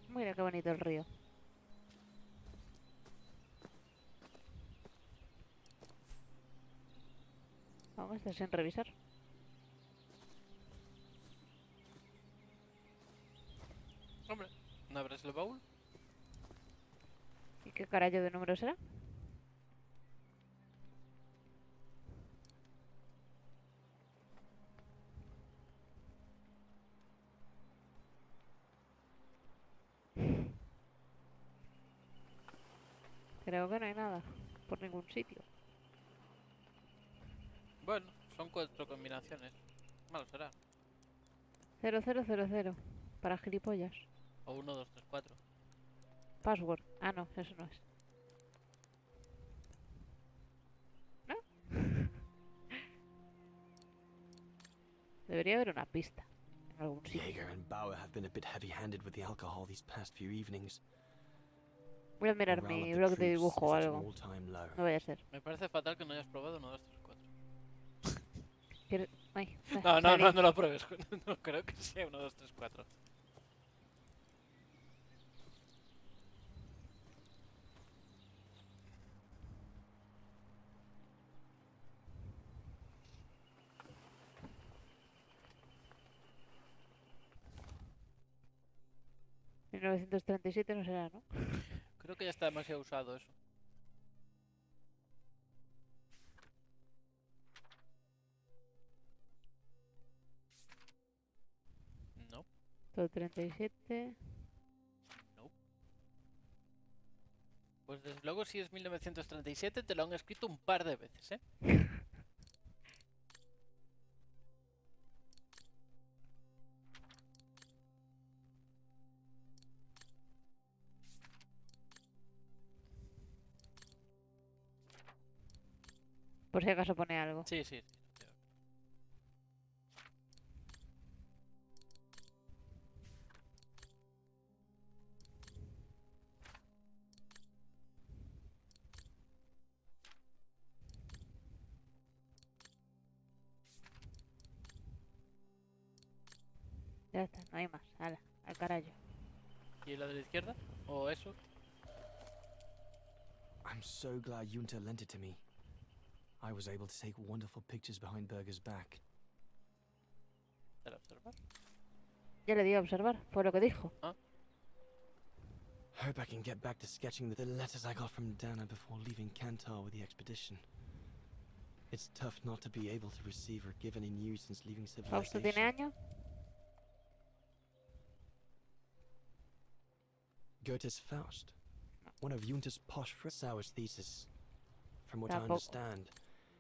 Mira qué bonito el río. Vamos, estás sin revisar. Hombre, ¿no abres el baúl? ¿Y qué carajo de número será? Creo que no hay nada por ningún sitio. Bueno, son 4 combinaciones. Malo será. 0000. Para gilipollas. O 1, 2, 3, 4. Password. Ah, no, eso no es. ¿No? Debería haber una pista en algún sitio. Jäger and Bauer have been a bit heavy-handed with the alcohol these past few evenings. Voy a mirar Morale mi of the blog de troops dibujo o is at an algo. all-time low. No vaya a ser. Me parece fatal que no hayas probado 1, 2, 3, 4. Ay, No, no, salí. no, no lo pruebes. No creo que sea 1, 2, 3, 4. En 1937 no será, ¿no? Creo que ya está demasiado usado eso. No, Todo 37. no. Pues desde luego si es 1937 te lo han escrito un par de veces, ¿eh? Por si acaso pone algo. Sí, sí. Ya está, no hay más. Hala, al carajo. ¿Y la de la izquierda? ¿O eso? I'm so glad Junta lent it to me. I was able to take wonderful pictures behind Berger's back. ¿Para observar? Ya le di a observar, fue lo que dijo. Hope I can get back to sketching the letters I got from Dana before leaving Kantar with the expedition. It's tough not to be able to receive or give any news since leaving ¿Fausto tiene civilization. años? Goethe's Faust, one of Junta's posh Sauer's thesis. From what I Tampoco. understand,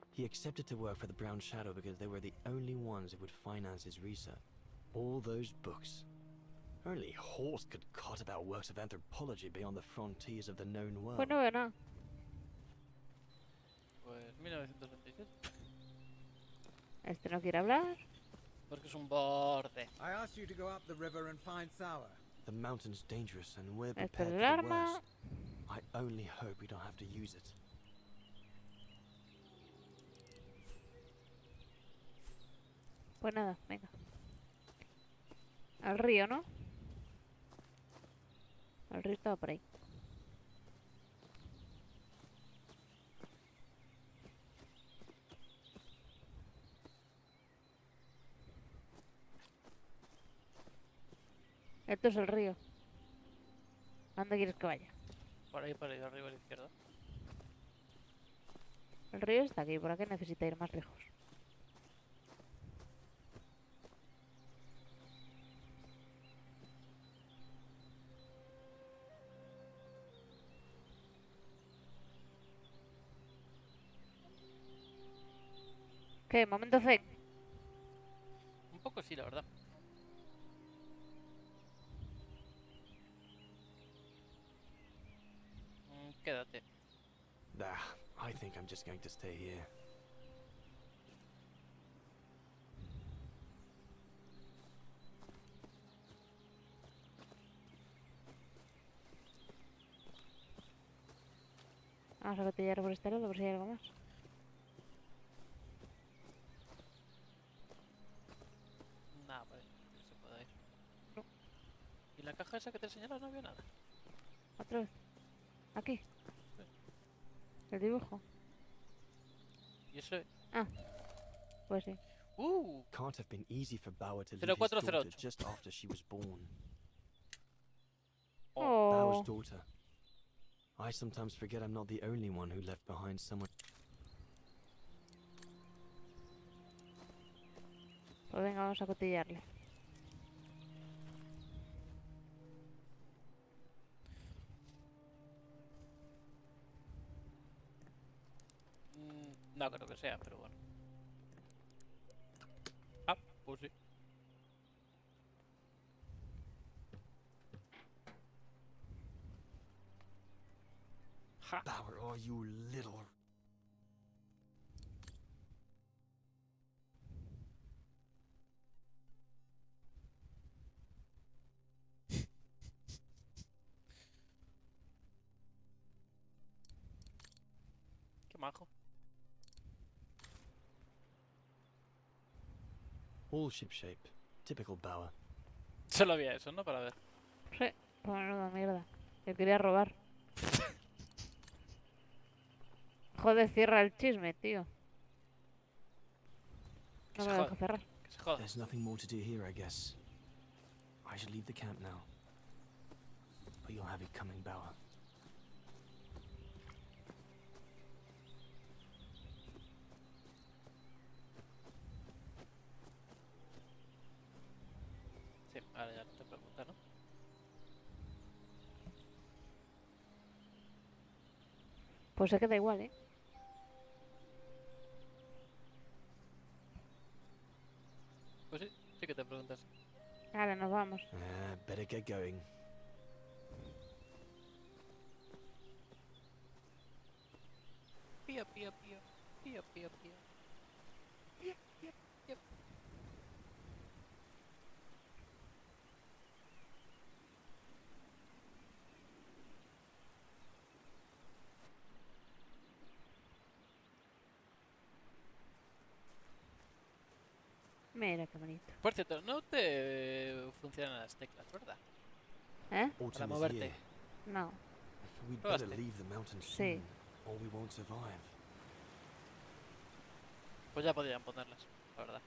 he accepted to work for the Brown Shadow because they were the only ones who would finance his research. All those books. Only Horst could cot about works of anthropology beyond the frontiers of the known world. Pues no veo nada. Pues 1926. Este no quiere hablar. Porque es un borde. I asked you to go up the river and find Sour. The mountain's dangerous and we're Este es prepared el for the arma. worst. I only hope we don't have to use it. Pues nada, venga. Al río, ¿no? El río estaba por ahí. Esto es el río. ¿A dónde quieres que vaya? Por ahí, arriba a la izquierda. El río está aquí, ¿por qué necesita ir más lejos? ¿Qué? ¿Momento fake? Un poco sí, la verdad. Quédate. I think I'm just going to stay here. Vamos a cotillar por este lado por si hay algo más. Nada, parece que se puede ir. No. ¿Y la caja esa que te señalas no había nada? Otra vez. Aquí. Sí. El dibujo. ¿Y eso? Pues sí. Can't have been easy for Bauer to leave his 0408. daughter just after she was born. Oh. Bauer's daughter. I sometimes forget I'm not the only one who left behind someone. Pues venga, vamos a cotillarle. No creo que sea, pero bueno. Ah, pues sí. Ja. Bauer, are you little... Qué majo. All shipshape. Typical Bauer. Solo había eso, ¿no? Para ver. Sí, pues menuda mierda. Yo quería robar. Joder, cierra el chisme, tío. Que No se me lo joda. dejo cerrar. Que se joda. There's nothing more to do here, I guess. I should leave the camp now. But you'll have it coming, Bauer. Sí, ahora ya no te pregunta, ¿no? Pues se queda igual, ¿eh? Pues sí, sí que te preguntas. Ahora nos vamos. Better get going. Pío, pío, pío. Pío, pío, pío. Yep, yep, yep. Mira qué bonito. Por cierto, no te funcionan las teclas, ¿verdad? ¿Eh? Para Autumn is moverte. here. No. We'd Probaste. better leave the mountains Sí. soon, or we won't survive. Pues ya podrían ponerlas, la verdad.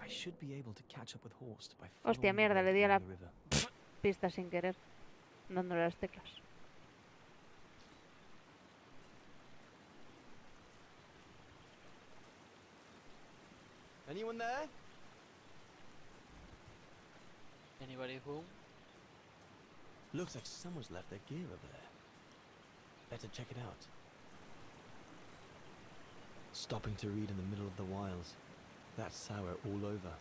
I should be able to catch up with Horst by Hostia, following mierda, the le di a road la along the river. pista sin querer. Dándole las teclas. Anyone there? Anybody home? Looks like someone's left their gear over there. Better check it out. Stopping to read in the middle of the wilds. That's sour all over.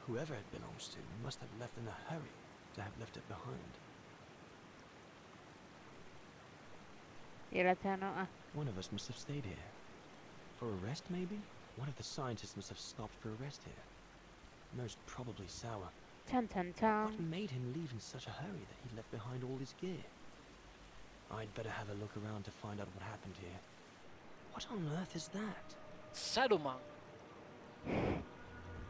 Whoever it belongs to must have left in a hurry to have left it behind. Y el hacha no. Ah, One of us must have stayed here. For a rest, maybe? One of the scientists must have stopped for a rest here. Most probably Sour. chan chan chan. What made him leave in such a hurry that he left behind all his gear? I'd better have a look around to find out what happened here. What on earth is that? Saruman.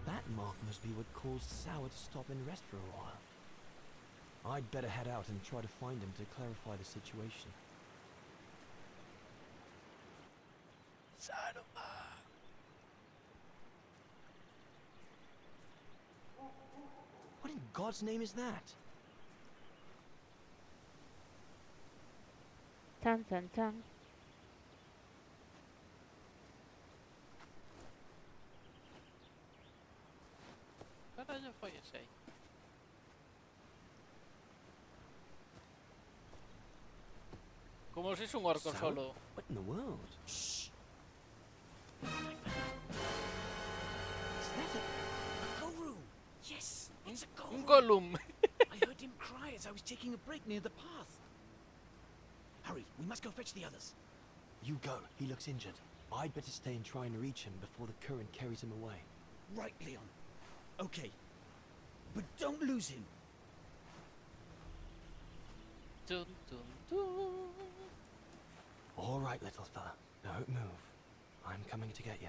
That mark must be what caused Sour to stop and rest for a while. I'd better head out and try to find him to clarify the situation. Saruman. What in God's name is that? Chan chan chan. Carallo foi ese aí. Como si es un orco Sour? solo. What in the world? Shh! Is that a go-room? Yes, it's a Un go-room. Gollum. I heard him cry as I was taking a break near the path. Hurry, we must go fetch the others. You go. He looks injured. I'd better stay and try and reach him before the current carries him away. Right, Leon. Okay. But don't lose him. Dun, dun, dun. All right, little fella. Don't move. I'm coming to get you.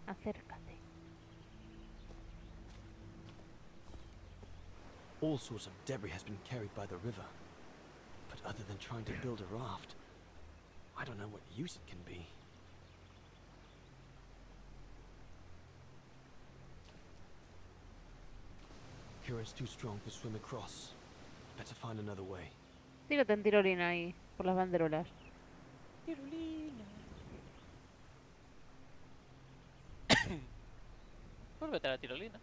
Acércate. All sorts of debris has been carried by the river. But other than trying to build a raft, I don't know what use it can be. Current's too strong to swim across. Better find another way. Tírate en tirolina ahí, por las banderolas. Tirolina. Pues vete a la tirolina.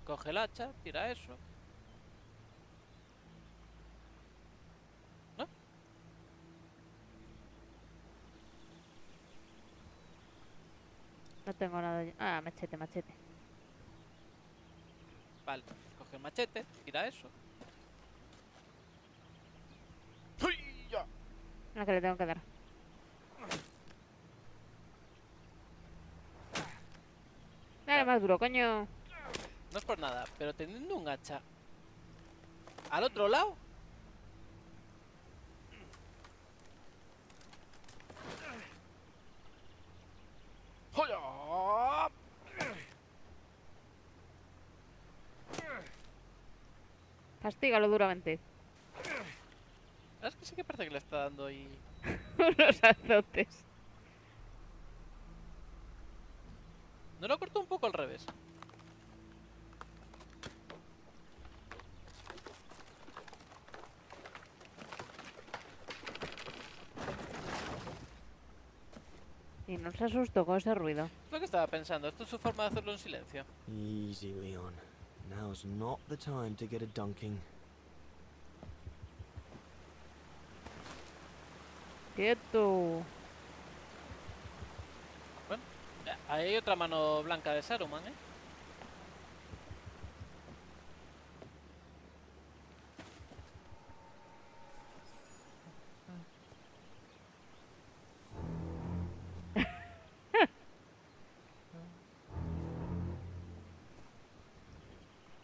Coge el hacha, tira eso. ¿No? No tengo nada. Ah, machete, machete. Vale, coge el machete, tira eso. ¡Uy! Ya! No, que le tengo que dar. Dale más duro, coño. No es por nada, pero teniendo un hacha al otro lado. ¡Joya! Castígalo duramente. Es que sí que parece que le está dando ahí. Unos azotes. ¿No lo cortó un poco al revés? Y no se asustó con ese ruido. Es lo que estaba pensando. Esto es su forma de hacerlo en silencio. Easy, Leon. Now's not the time to get a dunking. Quieto. Ahí hay otra mano blanca de Saruman, ¿eh?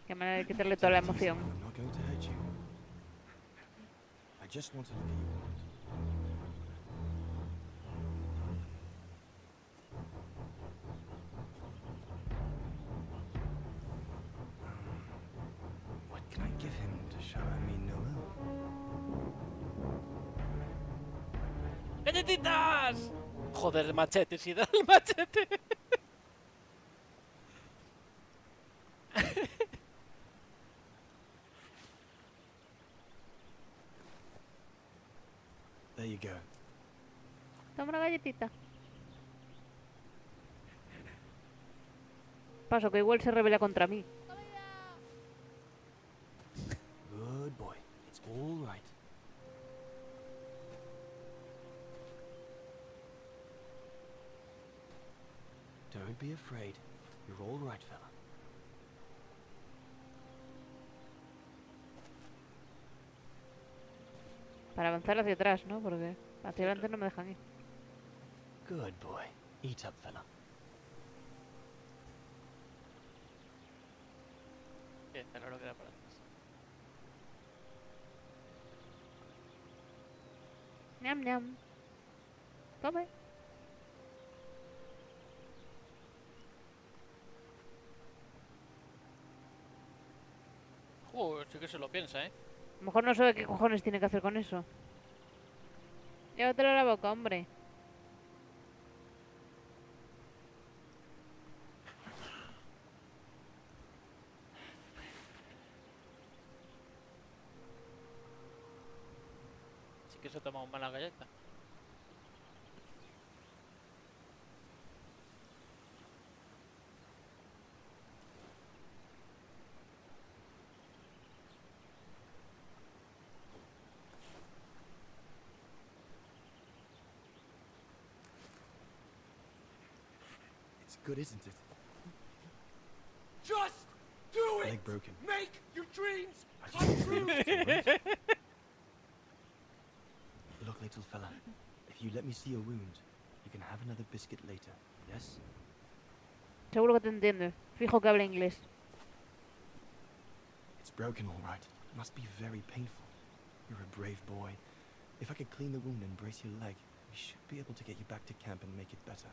Qué manera de quitarle toda la Take it easy, emoción. I'm not going to hurt you. I just want to look at your wound. What can I give him to show I mean no ill? ¡Galletitas! Joder, el machete, si da el machete. There you go. Toma una galletita. Paso, que igual se revela contra mí. Good boy. It's all right. Don't be afraid. You're all right, fella. Para avanzar hacia atrás, ¿no? Porque hacia adelante no me dejan ir. Good boy. Eat up, fella. Bien, claro que era para atrás. Ñam, ñam. Come. Joder, sí que se lo piensa, ¿eh? A lo mejor no sabe qué cojones tiene que hacer con eso. Llévatelo a la boca, hombre. Sí que se toma una mala galleta. It's good, isn't it? Just do it! Leg broken. Make your dreams I come just true! Look, little fella. If you let me see your wound, you can have another biscuit later. Yes? Seguro que te entiende. Fijo que habla inglés. It's broken, all right. It must be very painful. You're a brave boy. If I could clean the wound and brace your leg, we should be able to get you back to camp and make it better.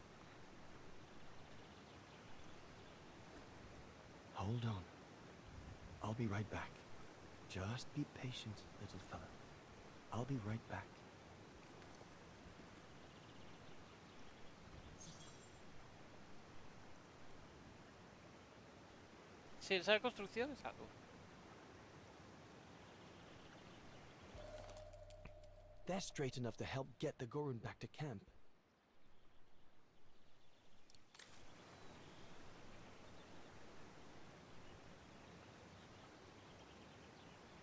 Hold on. I'll be right back. Just be patient, little fella. I'll be right back. Sí, esa construcción es algo. They're straight enough to help get the Gorun back to camp.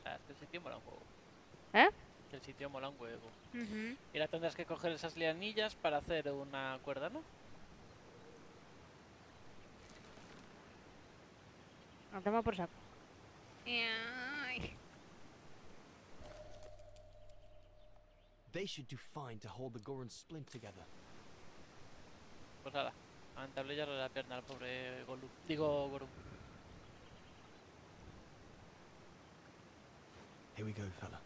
Ah, es que el sitio mola un huevo. ¿Eh? Que el sitio mola un huevo. Ujú. Y ahora tendrás que coger esas lianillas para hacer una cuerda, ¿no? A tomar por saco. Ay. They should do fine to hold the Gorun splint together. Pues nada, a entablillarle la pierna al pobre Golu. Digo, Gorum. Here we go, fella.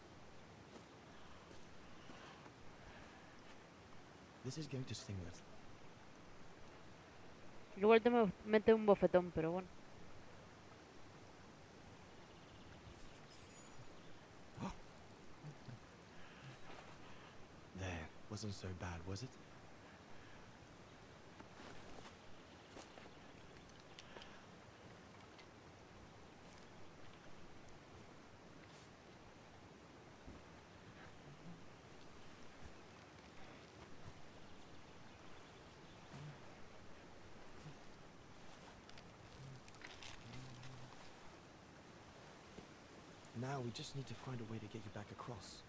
This is going to sting a little. Igual te mete un bofetón, pero bueno. There, wasn't so bad, was it? Now we just need to find a way to get you back across.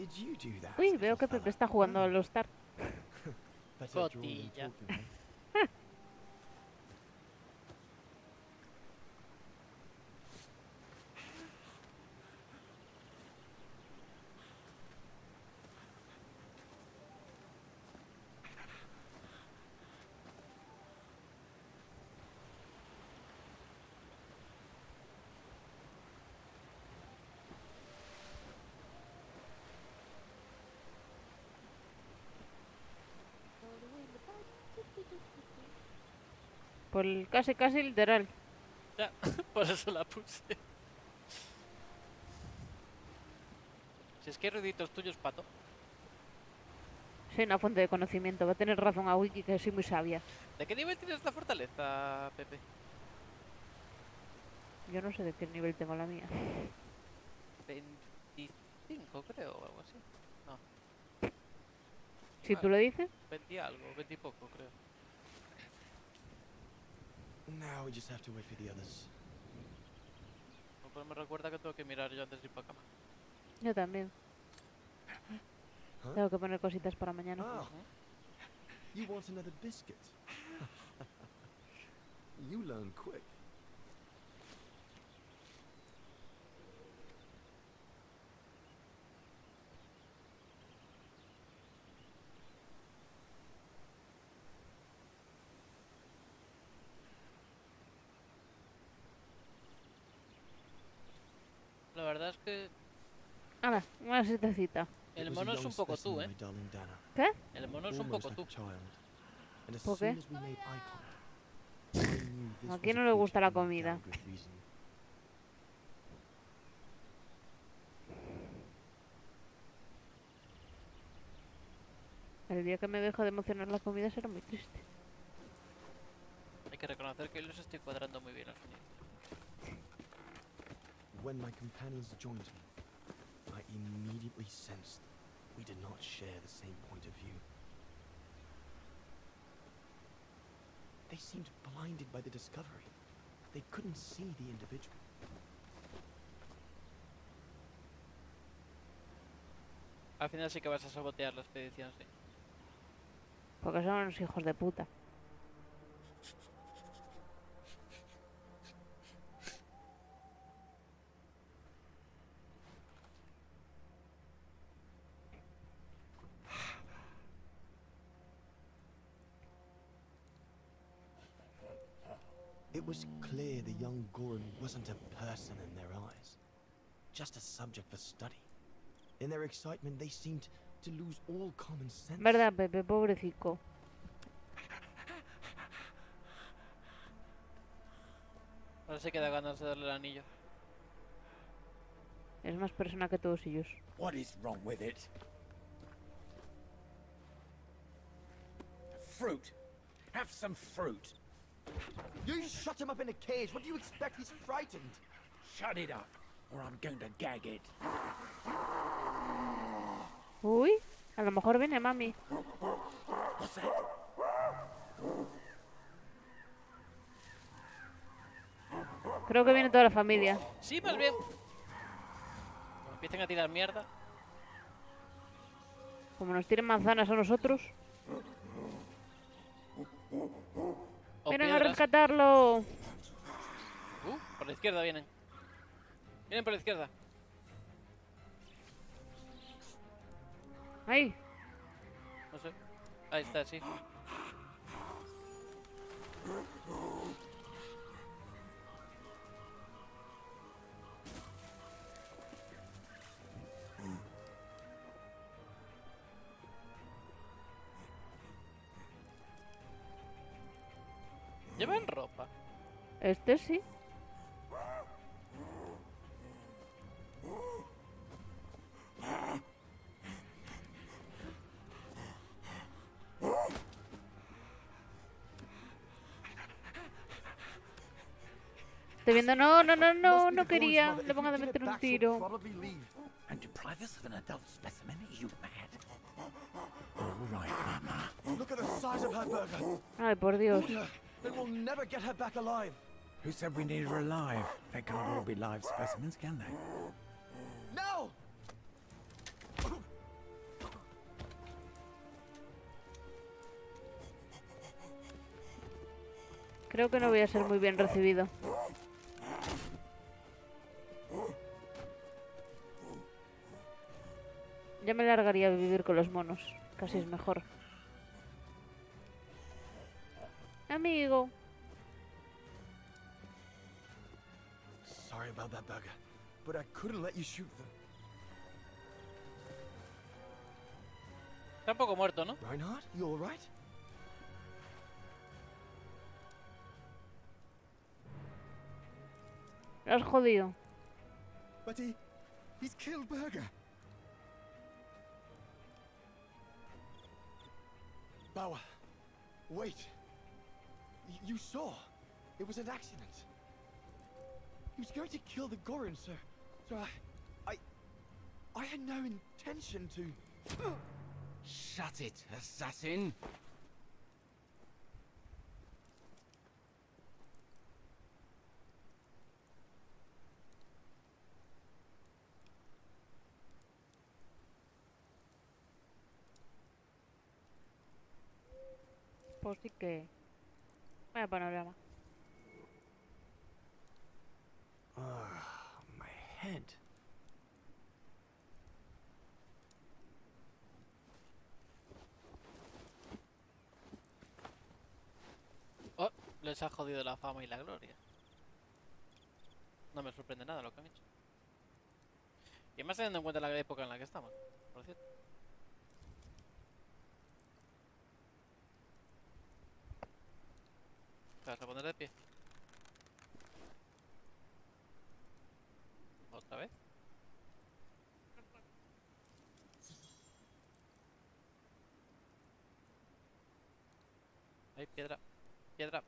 Did you do that? Uy, veo que Pepe está jugando a los Star. Better drawing than Cotilla. talking, eh? Por el casi literal. Ya, por eso la puse. Si es que hay ruiditos tuyos, pato. Soy una fuente de conocimiento. Va a tener razón a Wiki, que soy muy sabia. ¿De qué nivel tienes la fortaleza, Pepe? Yo no sé de qué nivel tengo la mía. 25 creo, o algo así. Si tú lo dices. 20 algo, 20 y poco creo. Now we just have to wait for the others. No, pues me recuerda que tengo que mirar yo antes de ir para cama. Yo también. Huh? Tengo que poner cositas para mañana. Oh, you want another biscuit? You learn quick. La verdad es que Hala, una sietecita. el It was a mono es young un poco tú, specimen, ¿eh? my darling Dana. ¿Qué? El mono es un Almost poco like tú. a child. And as ¿Por soon qué? as we made eye contact, I knew this ¿A was quién a no le gusta la creature comida? endowed with reason. El día que me deja de emocionar la comida será muy triste. Hay que reconocer que los estoy cuadrando muy bien al final. When my companions joined me, I immediately sensed we did not share the same point of view. They seemed blinded by the discovery. They couldn't see the individual. Al final sí que vas a sabotear la expedición, sí. Porque son unos hijos de puta. It was clear the young Goran wasn't a person in their eyes, just a subject for study. In their excitement, they seemed to lose all common sense. ¿Verdad, Pepe? Pobrecico. Ahora sí que da ganas de darle el anillo. Es más persona que todos ellos. What is wrong with it? Fruit. Have some fruit. You shut him up in a cage. What do you expect? He's frightened. Shut it up, or I'm going to gag it. Uy, a lo mejor viene mami. What's that? Creo que viene toda la familia. Sí, más bien. Como empiecen a tirar mierda. Como nos tiren manzanas a nosotros. O ¡Vienen a piedras. rescatarlo! Por la izquierda vienen. Vienen por la izquierda. ¡Ay! No sé. Ahí está, sí. Llevan ropa. Este sí. Estoy viendo, no quería. Le van a meter un tiro. And deprive us of an adult specimen? Are you mad? All right, Mama. Look at the size of her burger. Ay, por Dios. They will never get her back alive. Who said we need her alive? They can't all be live specimens, can they? No! Creo que no voy a ser muy bien recibido. Ya me largaría a vivir con los monos. Casi es mejor. Amigo. Sorry about that, Burger, but I couldn't let you shoot them. Está un poco muerto, ¿no? Reinhard, you all right? Lo has jodido. But he's killed Burger. Bauer, wait. You saw. It was an accident. He was going to kill the Gorin, sir. So I had no intention to. Shut it, assassin! Pues sí que... Vaya panorama. My head. Oh, les ha jodido la fama y la gloria. No me sorprende nada lo que han hecho. Y más teniendo en cuenta la época en la que estamos, por cierto. ¿Te vas a poner de pie? ¿Otra vez? Hay piedra. Piedra.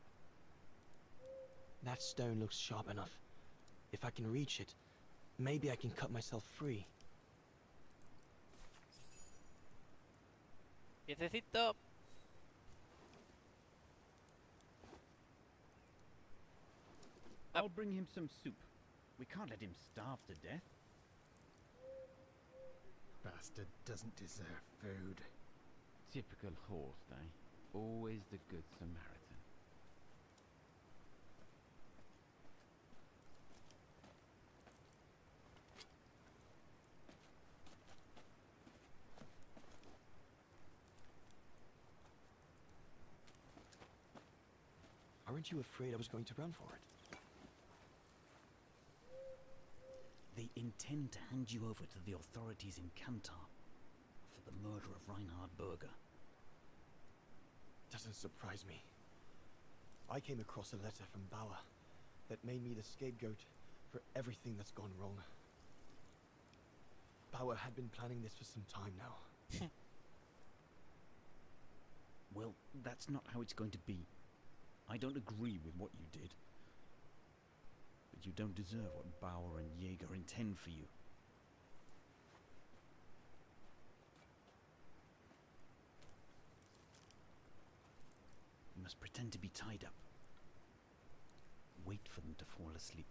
That stone looks sharp enough. If I can reach it, maybe I can cut myself free. Piececito. I'll bring him some soup. We can't let him starve to death. Bastard doesn't deserve food. Typical horse, eh? Always the good Samaritan. Aren't you afraid I was going to run for it? They intend to hand you over to the authorities in Kantar for the murder of Reinhard Berger. Doesn't surprise me. I came across a letter from Bauer that made me the scapegoat for everything that's gone wrong. Bauer had been planning this for some time now. Well, that's not how it's going to be. I don't agree with what you did. But you don't deserve what Bauer and Jaeger intend for you. You must pretend to be tied up. Wait for them to fall asleep.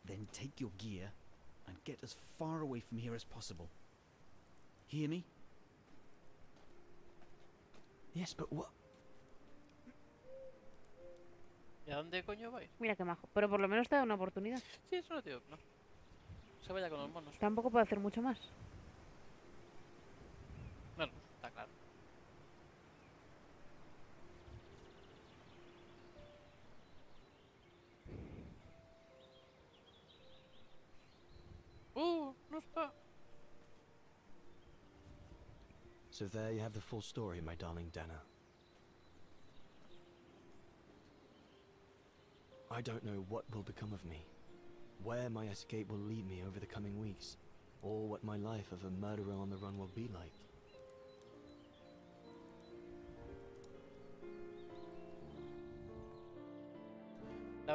Then take your gear and get as far away from here as possible. Hear me? Yes, but what? ¿Y a dónde coño vais? Mira qué majo. Pero por lo menos te da una oportunidad. Sí, eso no digo que no. Se vaya con los monos. Tampoco puede hacer mucho más. Bueno, está claro. No está. So there you have the full story, my darling Dana. I don't know what will become of me, where my escape will lead me over the coming weeks, or what my life of a murderer on the run will be like. La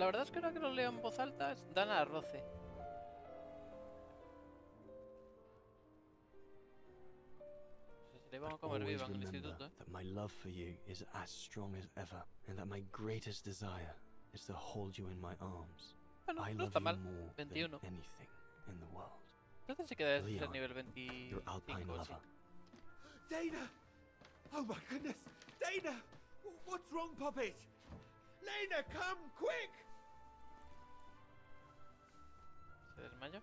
verdad es que ahora que lo leo en voz alta dan a roce. Le vamos a comer Always viva en el remember instituto. that my love for you is as strong as ever, and that my greatest desire is to hold you in my arms. Bueno, I no love está you mal. more 21. than anything in the world. No sé si queda Leon, el nivel your 25 alpine o sí. lover. Dana! Oh my goodness! Dana! What's wrong, Puppet? Lena, come, quick! ¿Se desmaya?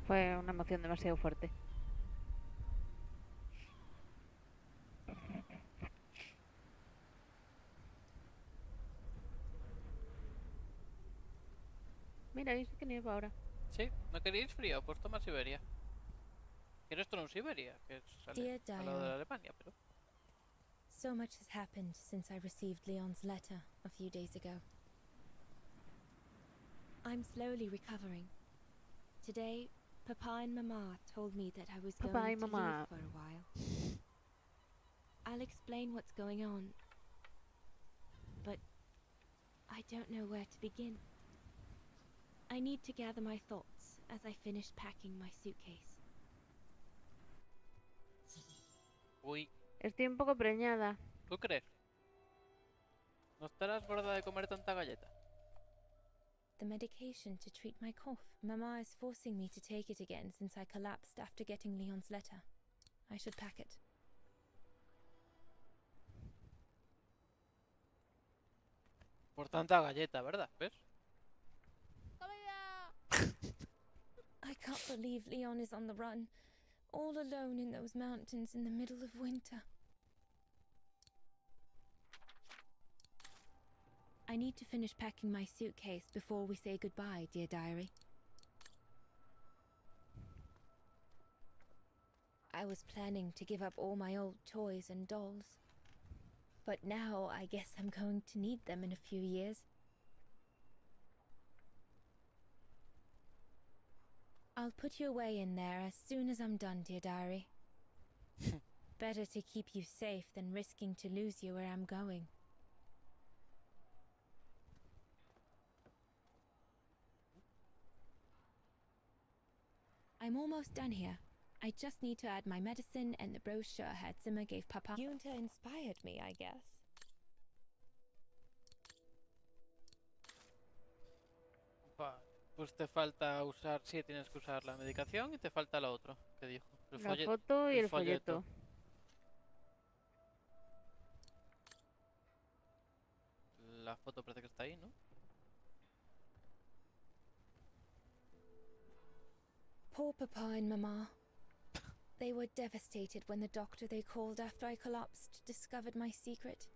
Fue una emoción demasiado fuerte. Mira, dice que nieva ahora. Sí, ¿no queréis frío? Pues toma Siberia. ¿Quieres esto en Siberia? Que es Dear al lado de Diary, Alemania, pero... so much has happened since I received Leon's letter a few days ago. I'm slowly recovering. Today, Papa and Mama told me that I was Papa going and to Mama. leave for a while. I'll explain what's going on, but I don't know where to begin. I need to gather my thoughts as I finish packing my suitcase. Uy, Estoy un poco preñada. ¿tú crees? ¿No estarás gorda de comer tanta galleta? The medication to treat my cough. Mama is forcing me to take it again since I collapsed after getting Leon's letter. I should pack it. Por tanta galleta, ¿verdad? ¿Ves? I can't believe Leon is on the run, all alone in those mountains in the middle of winter. I need to finish packing my suitcase before we say goodbye, dear diary. I was planning to give up all my old toys and dolls, but now I guess I'm going to need them in a few years. I'll put you away in there as soon as I'm done, dear diary. Better to keep you safe than risking to lose you where I'm going. I'm almost done here. I just need to add my medicine and the brochure Herr Zimmer gave Papa. Junta inspired me, I guess. Vale, pues te falta usar... Sí, tienes que usar la medicación y te falta lo otro que dijo. La foto y el folleto. La foto parece que está ahí, ¿no? Poor Papa and Mama. They were devastated when the doctor they called after I collapsed discovered my secret.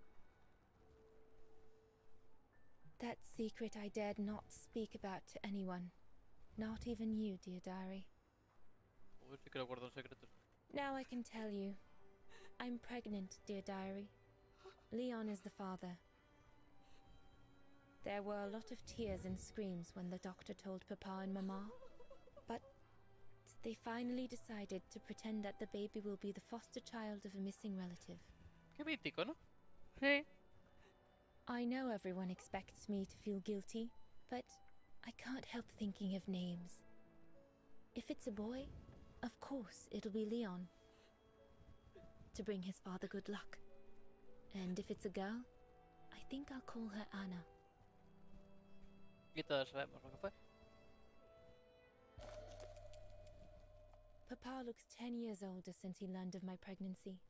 That secret I dared not speak about to anyone. Not even you, dear diary. Uy, sí que lo guardo en secreto. Now I can tell you. I'm pregnant, dear diary. Leon is the father. There were a lot of tears and screams when the doctor told Papa and Mama. But they finally decided to pretend that the baby will be the foster child of a missing relative. Qué mítico, ¿no? Sí. I know everyone expects me to feel guilty, but I can't help thinking of names. If it's a boy, of course it'll be Leon, to bring his father good luck. And if it's a girl, I think I'll call her Anna. Y todos sabemos lo que fue. Papa looks 10 years older since he learned of my pregnancy.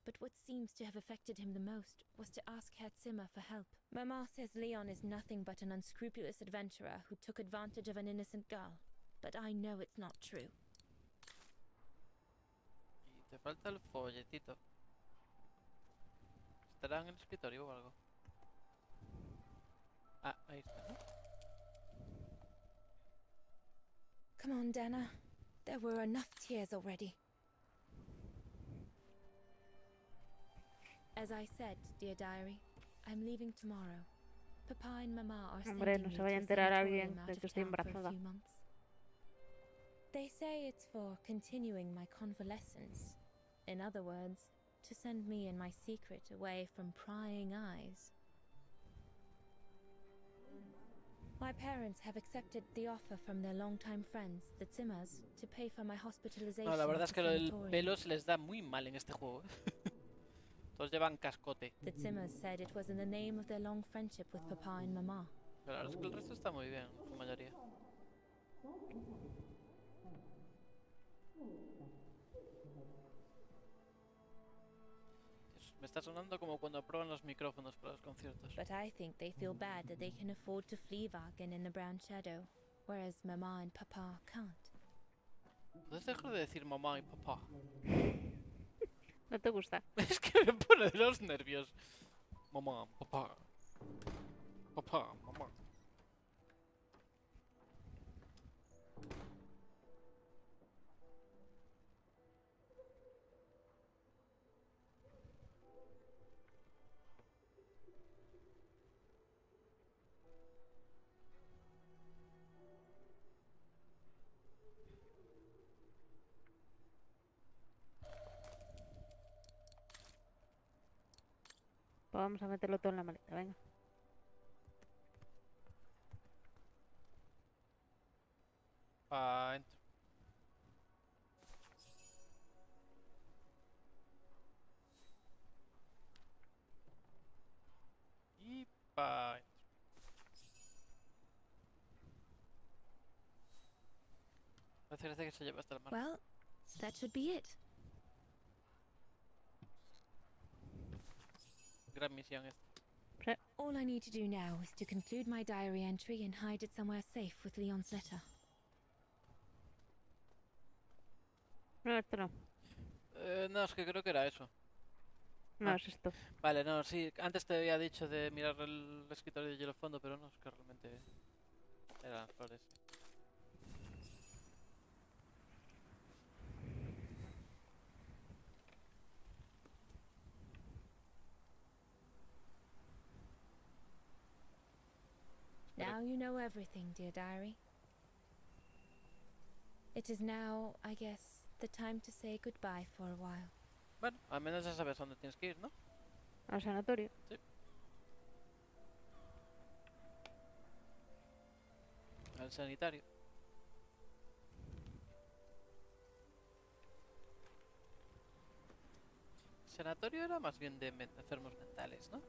But what seems to have affected him the most was to ask Herr Zimmer for help. Mama says Leon is nothing but an unscrupulous adventurer who took advantage of an innocent girl. But I know it's not true. Y te falta el folletito. ¿Estará en el escritorio o algo? Ah, ahí está, ¿no? Come on, Dana. There were enough tears already. As I said, dear diary, I'm leaving tomorrow. Papa and Mama are Hombre, sending no me se vaya a to a enterar sanatorium alguien out de of que estoy town for a embarazada. few months. They say it's for continuing my convalescence. In other words, to send me and my secret away from prying eyes. My parents have accepted the offer from their longtime friends, the Zimmers, to pay for my hospitalization. No, la verdad at es the que lo del sanatorium. pelo se les da muy mal en este juego. Todos llevan cascote. The Zimmers said it was in the name of their long friendship with Papa and Mama. Pero la verdad es que el resto está muy bien, su mayoría. Me está sonando como cuando prueban los micrófonos para los conciertos. But I think they feel bad that they can afford to flee Wagen in the Brown Shadow, whereas Mama and Papa can't. ¿Puedes dejar de decir mamá y papá? ¿No te gusta? Es que me pone de los nervios. Mamá, papá. Papá, mamá. Pues vamos a meterlo todo en la maleta, venga. Pa' dentro. Y pa' dentro. Parece que se lleva hasta el mar. Well, that should be it. Gran misión esta. All I need to do now is to conclude my diary entry and hide it somewhere safe with Leon's letter. No, esto no. No, es que creo que era eso. No, es esto. Vale, no, sí. Antes te había dicho de mirar el escritorio de hielo fondo, pero no, es que realmente eran las flores. Now you know everything, dear diary. It is now, I guess, the time to say goodbye for a while. Bueno, al menos ya sabes dónde tienes que ir, ¿no? Al sanatorio. Sí. Al sanitario. Sanatorio era más bien de enfermos mentales, ¿no?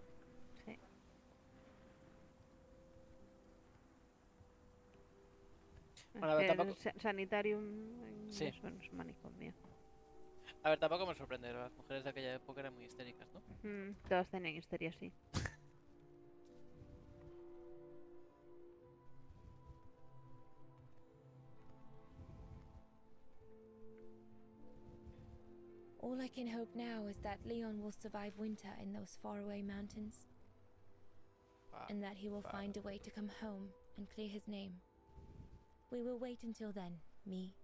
Sí. Bueno, a ver, tampoco... Sanitarium Sí. eso no es manicomio. A ver, tampoco me sorprende, las mujeres de aquella época eran muy histéricas, ¿no? Todas tenían histeria, sí. All I can hope now is that Leon will survive winter in those faraway mountains, and that he will find a way to come home and clear his name. We will wait until then, me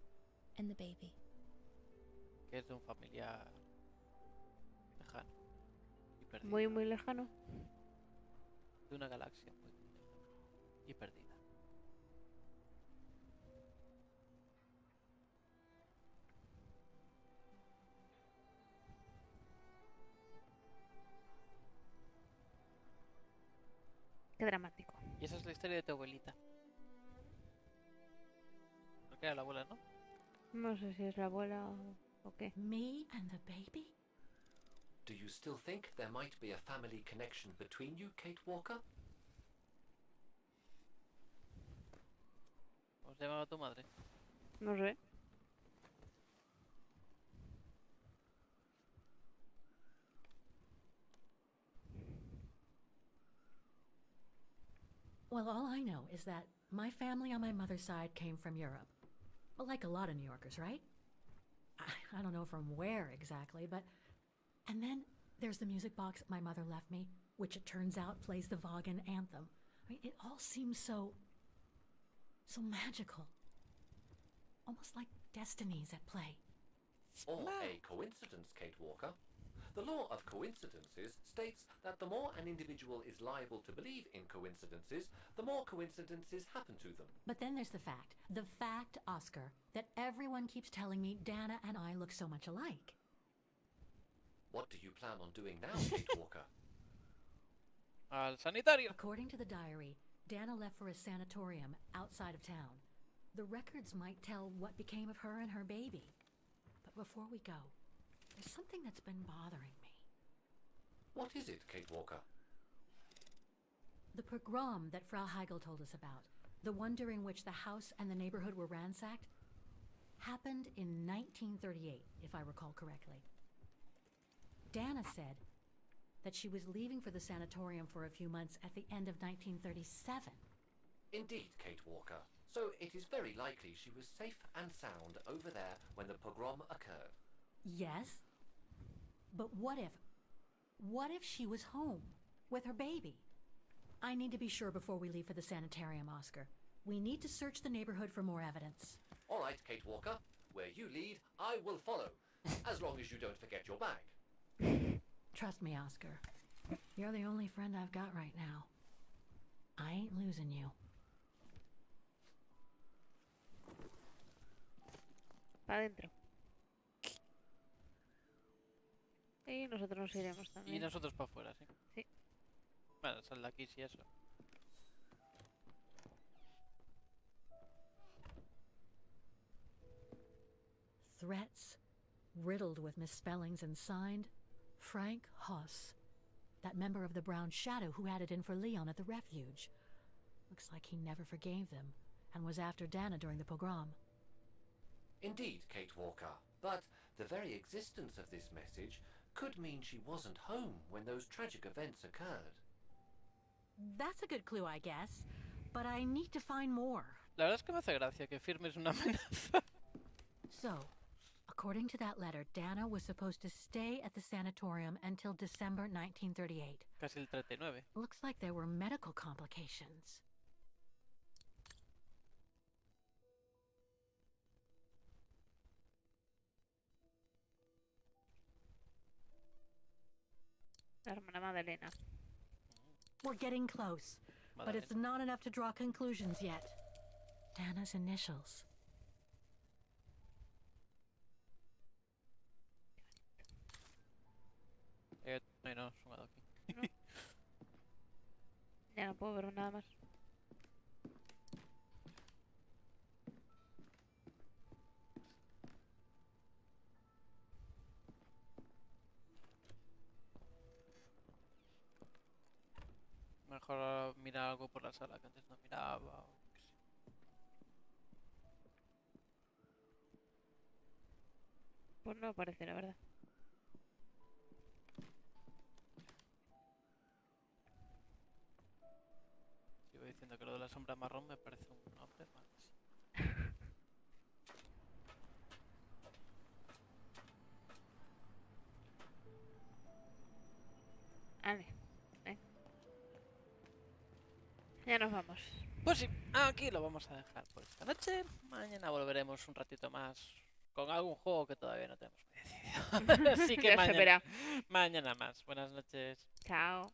and the baby. Que es de un familiar lejano y perdido. Muy, muy lejano. De una galaxia muy lejana y perdida. Qué dramático. Y esa es la historia de tu abuelita. Creo que era la abuela, ¿no? No sé si es la abuela o qué. Me and the baby? Do you still think there might be a family connection between you, Kate Walker? ¿Cómo se llamaba tu madre? No sé. Well, all I know is that my family on my mother's side came from Europe. Well, like a lot of New Yorkers, right? I don't know from where exactly, but... And then there's the music box my mother left me, which it turns out plays the Wagen anthem. I mean, it all seems so magical. Almost like destinies at play. Or a coincidence, Kate Walker. The law of coincidences states that the more an individual is liable to believe in coincidences, the more coincidences happen to them. But then there's the fact, Oscar, that everyone keeps telling me Dana and I look so much alike. What do you plan on doing now, Kate Walker? Al sanitario. According to the diary, Dana left for a sanatorium outside of town. The records might tell what became of her and her baby. But before we go, there's something that's been bothering me. What is it, Kate Walker? The pogrom that Frau Heigl told us about. The one during which the house and the neighborhood were ransacked. happened in 1938, if I recall correctly. Dana said that she was leaving for the sanatorium for a few months at the end of 1937. Indeed, Kate Walker. So it is very likely she was safe and sound over there when the pogrom occurred. Yes. But what if she was home with her baby? I need to be sure before we leave for the sanitarium, Oscar. We need to search the neighborhood for more evidence. All right, Kate Walker. Where you lead, I will follow. As long as you don't forget your bag. Trust me, Oscar. You're the only friend I've got right now. I ain't losing you. Para adentro. Y nosotros nos iremos también. Y nosotros para afuera, sí. Sí. Bueno, sal de aquí, sí, eso. Threats, riddled with misspellings and signed Frank Huss, that member of the Brown Shadow who had it in for Leon at the refuge. Looks like he never forgave them and was after Dana during the pogrom. Indeed, Kate Walker. But the very existence of this message could mean she wasn't home when those tragic events occurred. That's a good clue, I guess. But I need to find more. La verdad es que me hace gracia que firmes una amenaza. So, according to that letter, Dana was supposed to stay at the sanatorium until December 1938. Casi el 39. Looks like there were medical complications. La hermana Madalena. We're getting close, but it's not enough to draw conclusions yet. Dana's initials. No, sumado aquí. ¿No? Ya no puedo ver nada más. Mejor mirar algo por la sala que antes no miraba. O qué sé. Pues no parece, la verdad. Sigo diciendo que lo de la sombra marrón me parece un nombre más. Vale. Ya nos vamos. Pues sí, aquí lo vamos a dejar por esta noche. Mañana volveremos un ratito más con algún juego que todavía no tenemos decidido. Así que Ya se verá. mañana más. Buenas noches. Chao.